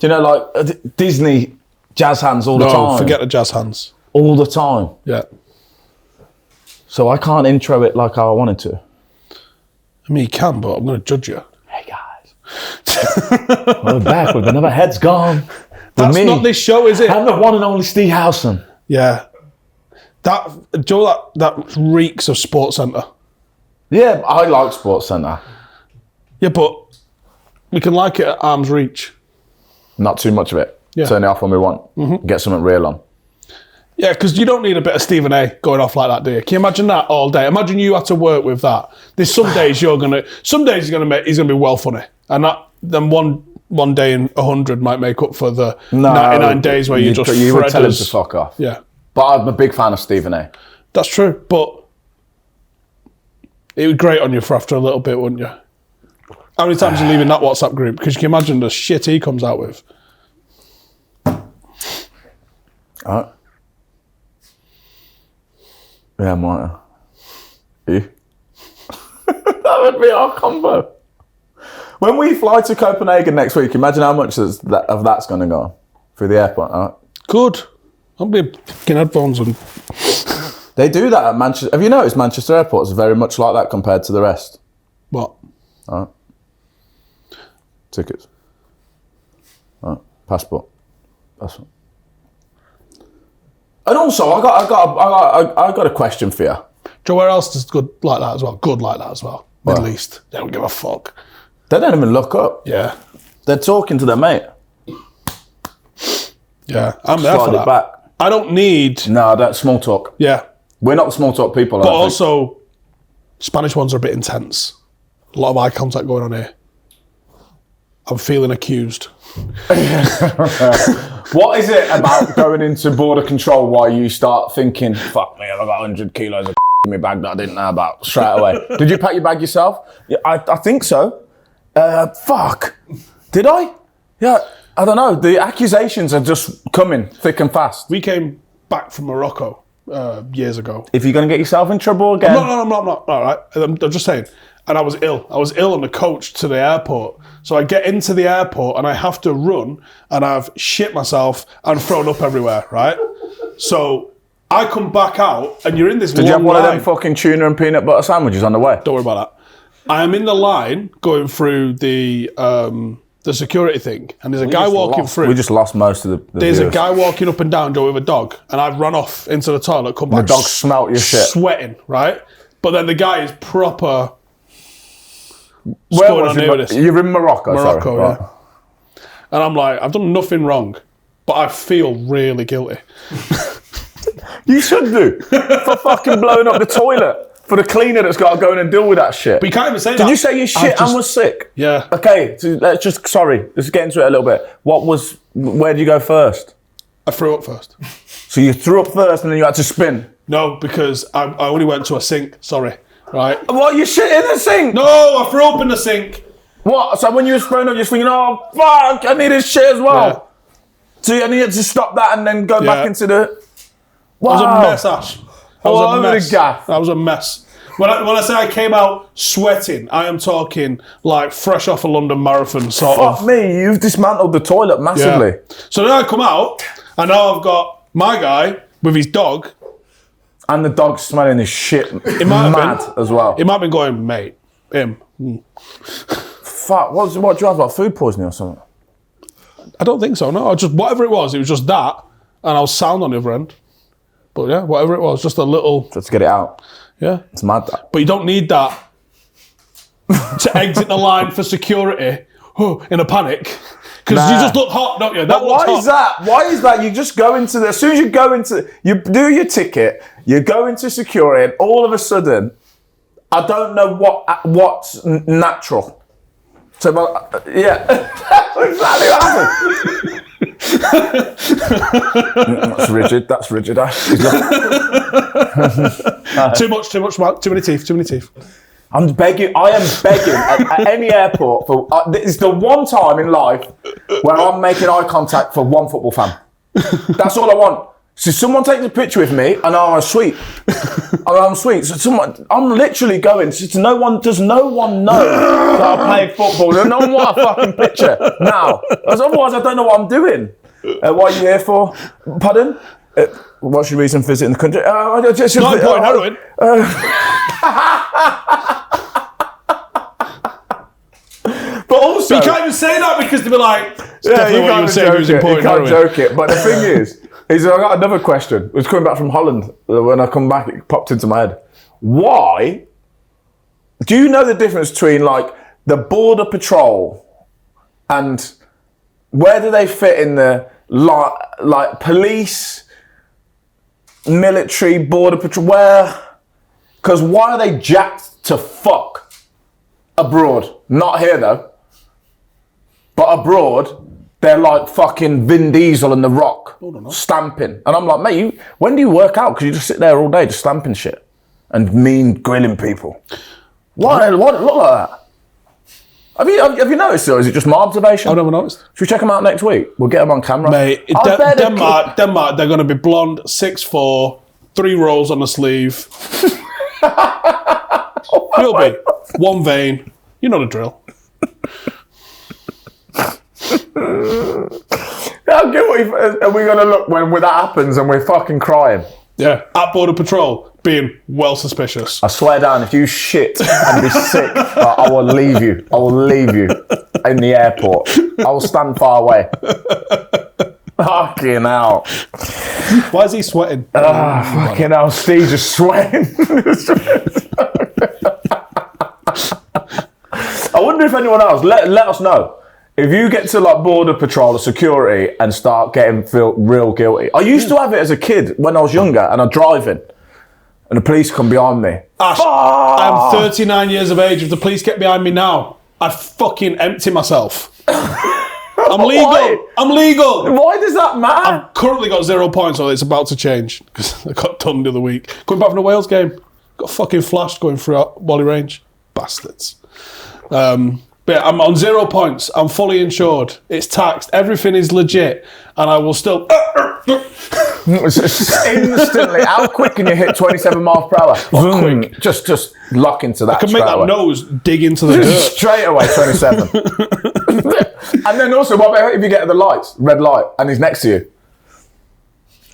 you know, like Disney jazz hands all the time. No, forget the jazz hands. All the time. Yeah. So I can't intro it like how I wanted to. I mean, you can, but I'm going to judge you. Hey guys, we're back with another Heads Gone. That's not this show, is it? I'm the one and only Steve Howson. Yeah. That reeks of Sports Centre. Yeah, I like Sports Centre. Yeah, but we can like it at arm's reach. Not too much of it. Yeah. Turn it off when we want. Mm-hmm. Get something real on. Yeah, because you don't need a bit of Stephen A going off like that, do you? Can you imagine that all day? Imagine you had to work with that. There's some days he's gonna be well funny, and then one day in 100 might make up for the 99 days where you would tell him to fuck off. Yeah, but I'm a big fan of Stephen A. That's true, but it would grate on you for after a little bit, wouldn't you? How many times are you leaving that WhatsApp group? Because you can imagine the shit he comes out with. Yeah, might. You? That would be our combo. When we fly to Copenhagen next week, imagine how much of that's going to go through the airport. All right? Good. I'll be fucking headphones on. They do that at Manchester. Have you noticed Manchester Airport is very much like that compared to the rest? What? All right. Tickets. All right. Passport. And also, I got a question for you. Joe, where else is good like that as well? Good like that as well. Middle East. They don't give a fuck. They don't even look up. Yeah. They're talking to their mate. Yeah, I'm there for that. Back. I don't need... No, that's small talk. Yeah. We're not small talk people. But also, Spanish ones are a bit intense. A lot of eye contact going on here. I'm feeling accused. What is it about going into border control why you start thinking, fuck me, I've got 100 kilos of my bag that I didn't know about straight away. Did you pack your bag yourself? Yeah, I think so. Fuck. Did I? Yeah, I don't know. The accusations are just coming thick and fast. We came back from Morocco years ago. If you're going to get yourself in trouble again... No, I'm not. All right. I'm just saying. And I was ill. I was ill on the coach to the airport. So I get into the airport and I have to run and I've shit myself and thrown up everywhere, right? So I come back out and you're in this Did you have one of them fucking tuna and peanut butter sandwiches on the way? Don't worry about that. I am in the line going through the security thing and there's a guy walking through. We just lost most of the There's viewers. a guy walking up and down, Joe, with a dog and I've run off into the toilet, come back. The dog smelt your shit. Sweating, right? But then the guy is proper... Where was you? You're in Morocco, Morocco, sorry. yeah. Right. And I'm like, I've done nothing wrong, but I feel really guilty. You should do. For fucking blowing up the toilet. For the cleaner that's got to go in and deal with that shit. But you can't even say that. Did you say you shit and was sick? Yeah. Okay, so let's just get into it a little bit. Where did you go first? I threw up first. So you threw up first and then you had to spin? No, because I only went to a sink, sorry. Right. What, you shit in the sink? No, I threw up in the sink. What? So when you were throwing up, you're thinking, oh, fuck, I need this shit as well. Yeah. So you needed to stop that and then go back into the... Wow. I was a mess, Ash. I was a mess. The gaff. I was a mess. When I say I came out sweating, I am talking like fresh off a London marathon sort of. Fuck me, you've dismantled the toilet massively. Yeah. So then I come out, and now I've got my guy with his dog. And the dog's smelling his shit mad as well. It might have been going, mate, him. Fuck, what do you have, like food poisoning or something? I don't think so, no. Whatever it was just that, and I was sound on the other end. But yeah, whatever it was, just a little... Just to get it out. Yeah. It's mad, that. But you don't need that to exit the line for security in a panic. Because you just look hot, don't you? Why is that? Why is that? You just go into as soon as you go into, you do your ticket, you go into security, and all of a sudden, I don't know what's natural. So, yeah, that's exactly what happened. That's rigid. Too much, too many teeth. I am begging at any airport for. It's the one time in life where I'm making eye contact for one football fan. That's all I want. So someone takes a picture with me, and I'm sweet. I'm sweet. So I'm literally going. So does no one know that I play football? No one want a fucking picture now. Otherwise, I don't know what I'm doing. What are you here for? Pardon? What's your reason for visiting the country? Not important heroin. But also, you can't even say that because they'll be like, yeah, you can't joke it. But the thing is I got another question. It was coming back from Holland. When I come back, it popped into my head. Why? Do you know the difference between like the border patrol and where do they fit in the like police, military, border patrol? Where? Because why are they jacked to fuck abroad? Not here though. But abroad, they're like fucking Vin Diesel and The Rock, stamping. And I'm like, mate, when do you work out? Because you just sit there all day just stamping shit and grilling people. Why? Look like that. Have you noticed, or is it just my observation? I've never noticed. Should we check them out next week? We'll get them on camera. Mate, Denmark, they're going to be blonde, 6'4", 3 rolls on the sleeve. You'll be one vein. You know the drill. How good are we going to look when that happens and we're fucking crying? Yeah, at Border Patrol, being well suspicious. I swear down, if you shit and be sick, I will leave you. I will leave you in the airport. I will stand far away. Fucking hell. Why is he sweating? Fucking hell, Steve's just sweating. I wonder if anyone else, let us know. If you get to like border patrol or security and start feel real guilty. I used to have it as a kid when I was younger and I'm driving and the police come behind me. Ash, I'm 39 years of age. If the police get behind me now, I'd fucking empty myself. I'm legal. Why? I'm legal. Why does that matter? I've currently got 0 points, so it's about to change because I got done the other week. Coming back from the Wales game. Got fucking flashed going through Wally Range. Bastards. But yeah, I'm on 0 points. I'm fully insured. It's taxed. Everything is legit. And I will still... Instantly. How quick can you hit 27 miles per hour? Quick. Just lock into that. I can make that nose dig into the dirt. Straight away, 27. And then also, what about if you get to the lights, red light, and he's next to you?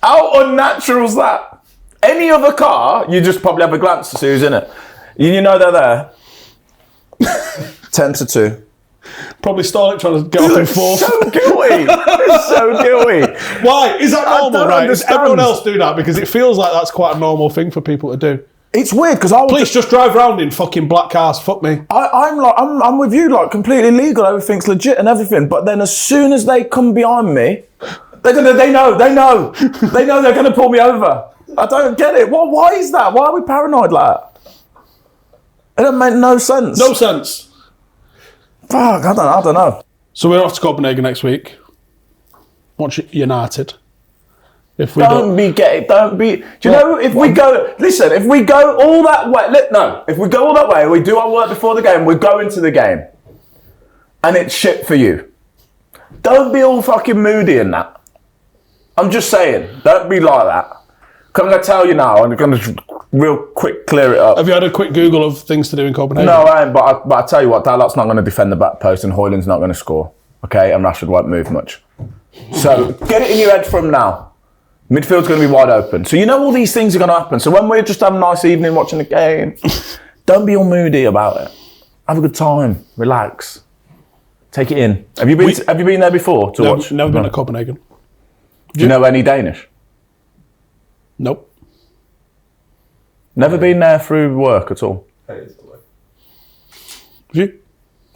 How unnatural is that? Any other car, you just probably have a glance to see who's in it. You know they're there. 10 to 2. Probably Starlight trying to get off in fourth. So guilty. It's so guilty. Why? Is that normal, right? Does understand. everyone else do that? Because it feels like that's quite a normal thing for people to do. It's weird because Please just drive around in fucking black cars. Fuck me. I'm with you, like completely legal. Everything's legit and everything. But then as soon as they come behind me, they know they're gonna pull me over. I don't get it. Why is that? Why are we paranoid like that? It don't make no sense. No sense. Fuck, I don't know. So we're off to Copenhagen next week. Watch United. If we Don't be. Do you know if we go? Listen, if we go all that way, if we go all that way, we do our work before the game. We go into the game, and it's shit for you. Don't be all fucking moody in that. I'm just saying, don't be like that. I'm going to tell you now, and I'm going to real quick clear it up. Have you had a quick Google of things to do in Copenhagen? No, I ain't, but I tell you what, Dalot's not going to defend the back post and Højlund's not going to score. Okay, and Rashford won't move much. So get it in your head from now. Midfield's going to be wide open. So you know all these things are going to happen. So when we just have a nice evening watching the game, don't be all moody about it. Have a good time. Relax. Take it in. Have you been there before to watch? Never been to Copenhagen. Do you know any Danish? Nope. Never been there through work at all. Have you?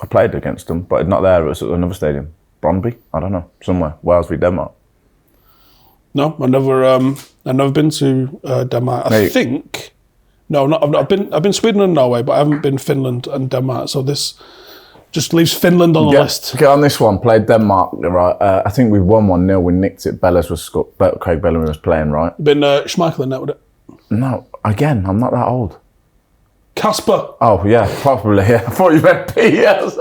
I played against them, but not there. It was at another stadium. Brøndby? I don't know. Somewhere. Wales v Denmark. No, I've never been to Denmark. I think. No, I've been Sweden and Norway, but I haven't been Finland and Denmark. So this just leaves Finland on the list. Get on this one. Played Denmark, right? I think we won 1-0. We nicked it. Craig Bellamy was playing, right? Been Schmeichel in that, would it? No, again, I'm not that old. Casper. Oh, yeah, probably, yeah. I thought you meant P.S.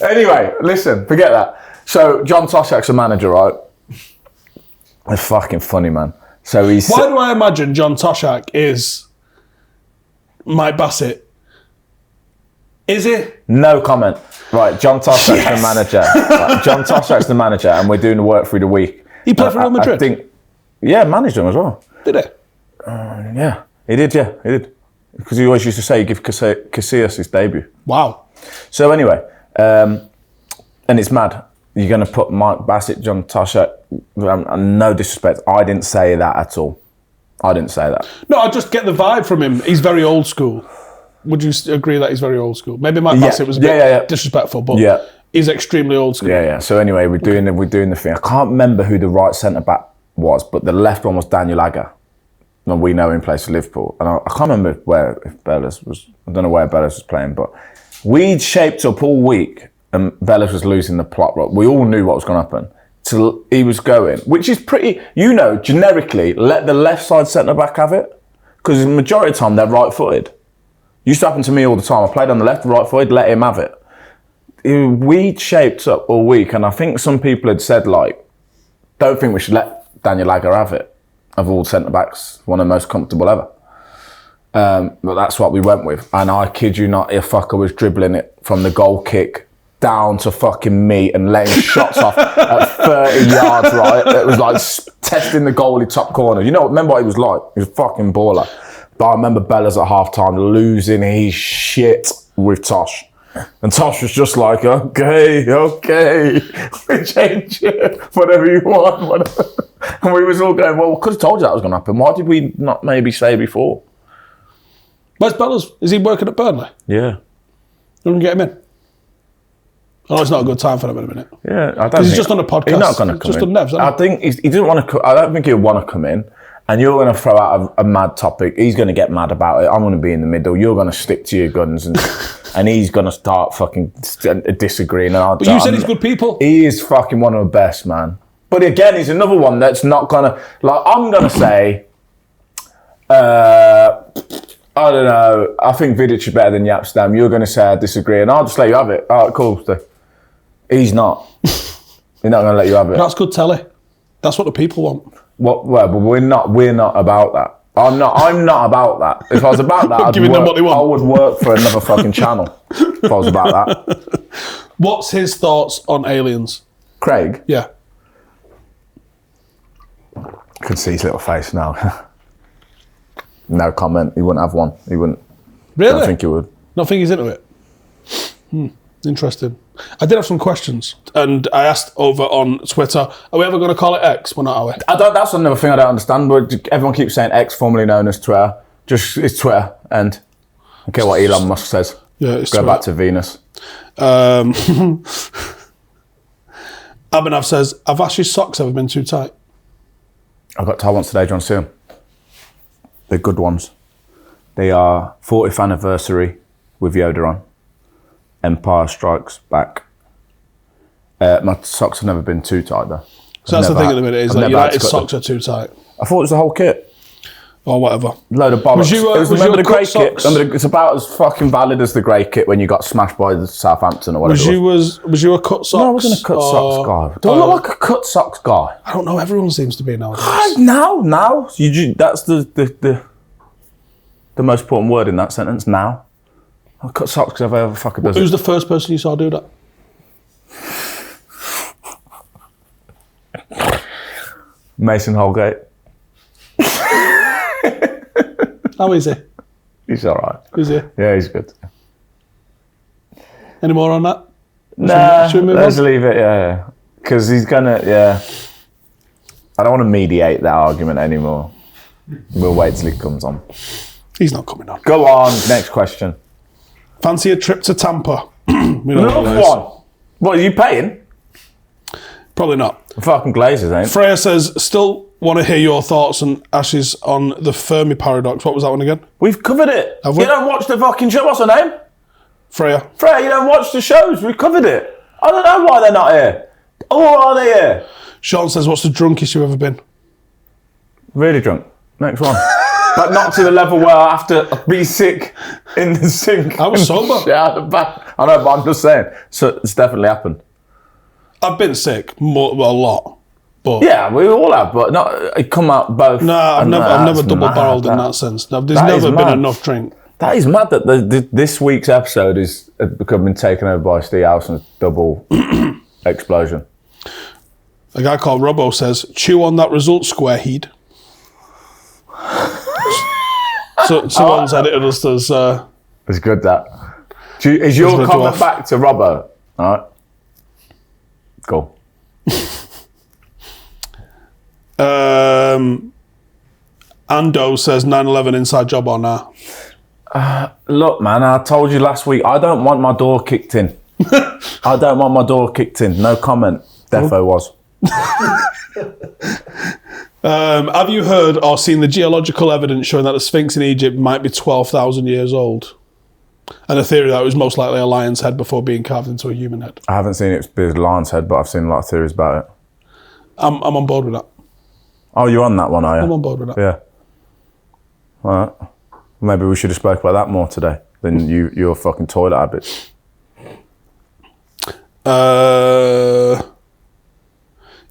Anyway, listen, forget that. So, John Toshak's a manager, right? It's fucking funny, man. So he's... Why do I imagine John Toshak is Mike Bassett? Is he? No comment. Right, John Toshak's the manager. Right, John Toshak's the manager, and we're doing the work through the week. He played for Real Madrid? Yeah, managed them as well. Did he? Yeah, he did. Because he always used to say he'd give Casillas his debut. Wow. So anyway, and it's mad. You're going to put Mike Bassett, John Toshak, no disrespect, I didn't say that at all. I didn't say that. No, I just get the vibe from him. He's very old school. Would you agree that he's very old school? Maybe Mike Bassett was a bit disrespectful, but he's extremely old school. Yeah. So anyway, we're doing the thing. I can't remember who the right centre-back was, but the left one was Daniel Agger. And we know him plays for Liverpool. And I can't remember if Bellis was... I don't know where Bellis was playing, but we'd shaped up all week and Bellis was losing the plot. We all knew what was going to happen. So he was going, which is pretty... generically, let the left side centre-back have it. Because the majority of the time, they're right-footed. Used to happen to me all the time. I played on the left, right-footed, let him have it. We'd shaped up all week, and I think some people had said, don't think we should let Daniel Agger have it. Of all centre-backs, one of the most comfortable ever. But that's what we went with. And I kid you not, a fucker was dribbling it from the goal kick down to fucking me and letting shots off at 30 yards, right? It was like testing the goalie top corner. Remember what he was like? He was a fucking baller. But I remember Bellas at half-time losing his shit with Tosh. And Tosh was just like, okay, we change it, whatever you want, whatever. And we was all going, well, we could have told you that was going to happen. Why did we not maybe say before? Where's Bellas? Is he working at Burnley? Yeah. You want to get him in? Oh, it's not a good time for him in a minute. Yeah, I don't Because he's just on a podcast. He's not going to come just in. Just on Nevs, I think he didn't want to. I don't think he'll want to come in. And you're going to throw out a mad topic. He's going to get mad about it. I'm going to be in the middle. You're going to stick to your guns, and he's going to start fucking disagreeing. But you said he's good people. He is fucking one of the best, man. But again, he's another one that's not going to... I'm going to say... I don't know. I think Vidic is better than Jaap Stam. You're going to say I disagree, and I'll just let you have it. All right, cool. He's not. He's not going to let you have it. That's good telly. That's what the people want. Well, but we're not about that. I'm not about that. If I was about that, I would work for another fucking channel. If I was about that. What's his thoughts on aliens? Craig? Yeah. I can see his little face now. No comment. He wouldn't have one. He wouldn't. Really? I don't think he would. Not think he's into it? Interesting. I did have some questions, and I asked over on Twitter, are we ever going to call it X? We're not, are we? That's another thing I don't understand. But everyone keeps saying X, formerly known as Twitter. It's Twitter, and I care what Elon Musk says. Yeah, it's Go Twitter. back to Venus. Abhinav says, have Ash's socks ever been too tight? I got told once today, John, see them. They're good ones. They are 40th anniversary with Yoda on. Empire Strikes Back. My socks have never been too tight though. So that's the thing at the minute, is that United's socks are too tight. I thought it was the whole kit. Or whatever. Load of bollocks. Remember the grey kit? Socks? It's about as fucking valid as the grey kit when you got smashed by the Southampton or whatever. Was you a cut socks? No, I wasn't a cut socks guy. Do I look like a cut socks guy? I don't know. Everyone seems to be nowadays. Now. That's the most important word in that sentence. Now. I cut socks because I've ever fucking does it. Who's the first person you saw do that? Mason Holgate. How is he? He's all right. Is he? Yeah, he's good. Any more on that? Nah, should we move let's on? leave it, yeah. Because he's gonna, yeah. I don't want to mediate that argument anymore. We'll wait till he comes on. He's not coming on. Go on, next question. Fancy a trip to Tampa? Another one. What, are you paying? Probably not. Fucking Glazers, ain't it? Freya says, still want to hear your thoughts and Ash's on the Fermi paradox. What was that one again? We've covered it. Have we? You don't watch the fucking show. What's her name? Freya, you don't watch the shows. We've covered it. I don't know why they're not here. Or are they here? Sean says, what's the drunkest you've ever been? Really drunk. Next one. But not to the level where I have to be sick in the sink. I was sober. Yeah, I know, but I'm just saying. So it's definitely happened. I've been sick a lot. But yeah, we all have, but not. It come out both. No, I've never double-barreled in that sense. There's never been enough drink. That is mad that this week's episode is been taken over by Steve Howson's double explosion. A guy called Robbo says, chew on that result square heed. So someone's edited us as... It's good, that. Is your comment back to Robbo? All right. Cool. Ando says 9/11 inside job or nah? Look, man, I told you last week, I don't want my door kicked in. I don't want my door kicked in. No comment. Defo was. Have you heard or seen the geological evidence showing that the Sphinx in Egypt might be 12,000 years old? And a theory that it was most likely a lion's head before being carved into a human head. I haven't seen it be a lion's head, but I've seen a lot of theories about it. I'm on board with that. Oh, you're on that one, are you? I'm on board with that. Yeah. All right. Maybe we should have spoke about that more today than your fucking toilet habits.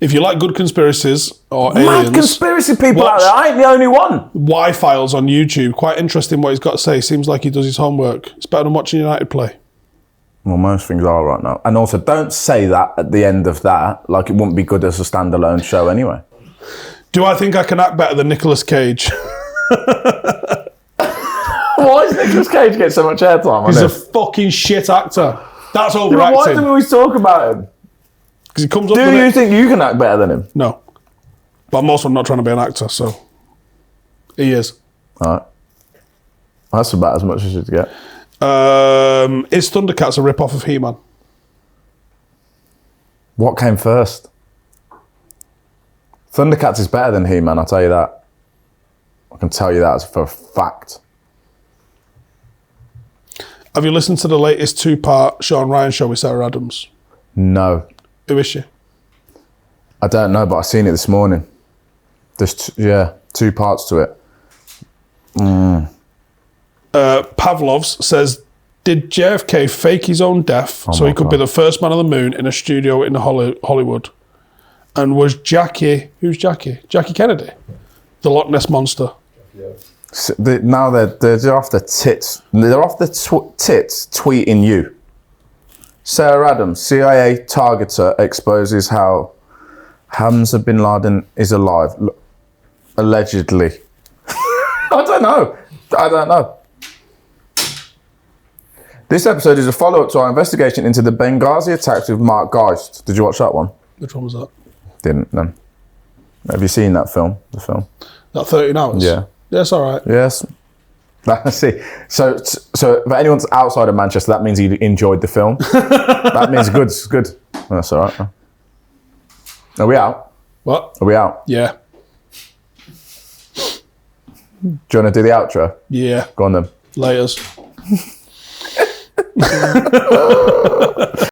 If you like good conspiracies or aliens... Mad conspiracy people out there. I ain't the only one. Y-Files on YouTube. Quite interesting what he's got to say. Seems like he does his homework. It's better than watching United play. Well, most things are right now. And also, don't say that at the end of that. Like, it wouldn't be good as a standalone show anyway. Do I think I can act better than Nicolas Cage? Why does Nicolas Cage get so much airtime? He's a fucking shit actor. That's overacting. Why do we always talk about him? Because he comes up Do with you it. think you can act better than him? No. But I'm also not trying to be an actor, so... He is. All right. That's about as much as you'd get. Is Thundercats a rip-off of He-Man? What came first? Thundercats is better than He-Man, I'll tell you that. I can tell you that for a fact. Have you listened to the latest 2-part Sean Ryan show with Sarah Adams? No. Who is she? I don't know, but I seen it this morning. There's 2 parts to it. Pavlovs says, did JFK fake his own death so he could be the first man on the moon in a studio in Hollywood? And was Jackie, who's Jackie? Jackie Kennedy, the Loch Ness Monster? So now they're off the tits. They're off the tits tweeting you. Sarah Adams, CIA targeter, exposes how Hamza bin Laden is alive. Allegedly. I don't know. This episode is a follow-up to our investigation into the Benghazi attacks with Mark Geist. Did you watch that one? Which one was that? Didn't, no. Have you seen that film? The film? That 13 hours? Yeah. Yes, all right. Yes. Let's see. So for anyone outside of Manchester, that means you enjoyed the film. That means good. It's good. That's all right. Are we out? What? Are we out? Yeah. Do you want to do the outro? Yeah. Go on then. Laters.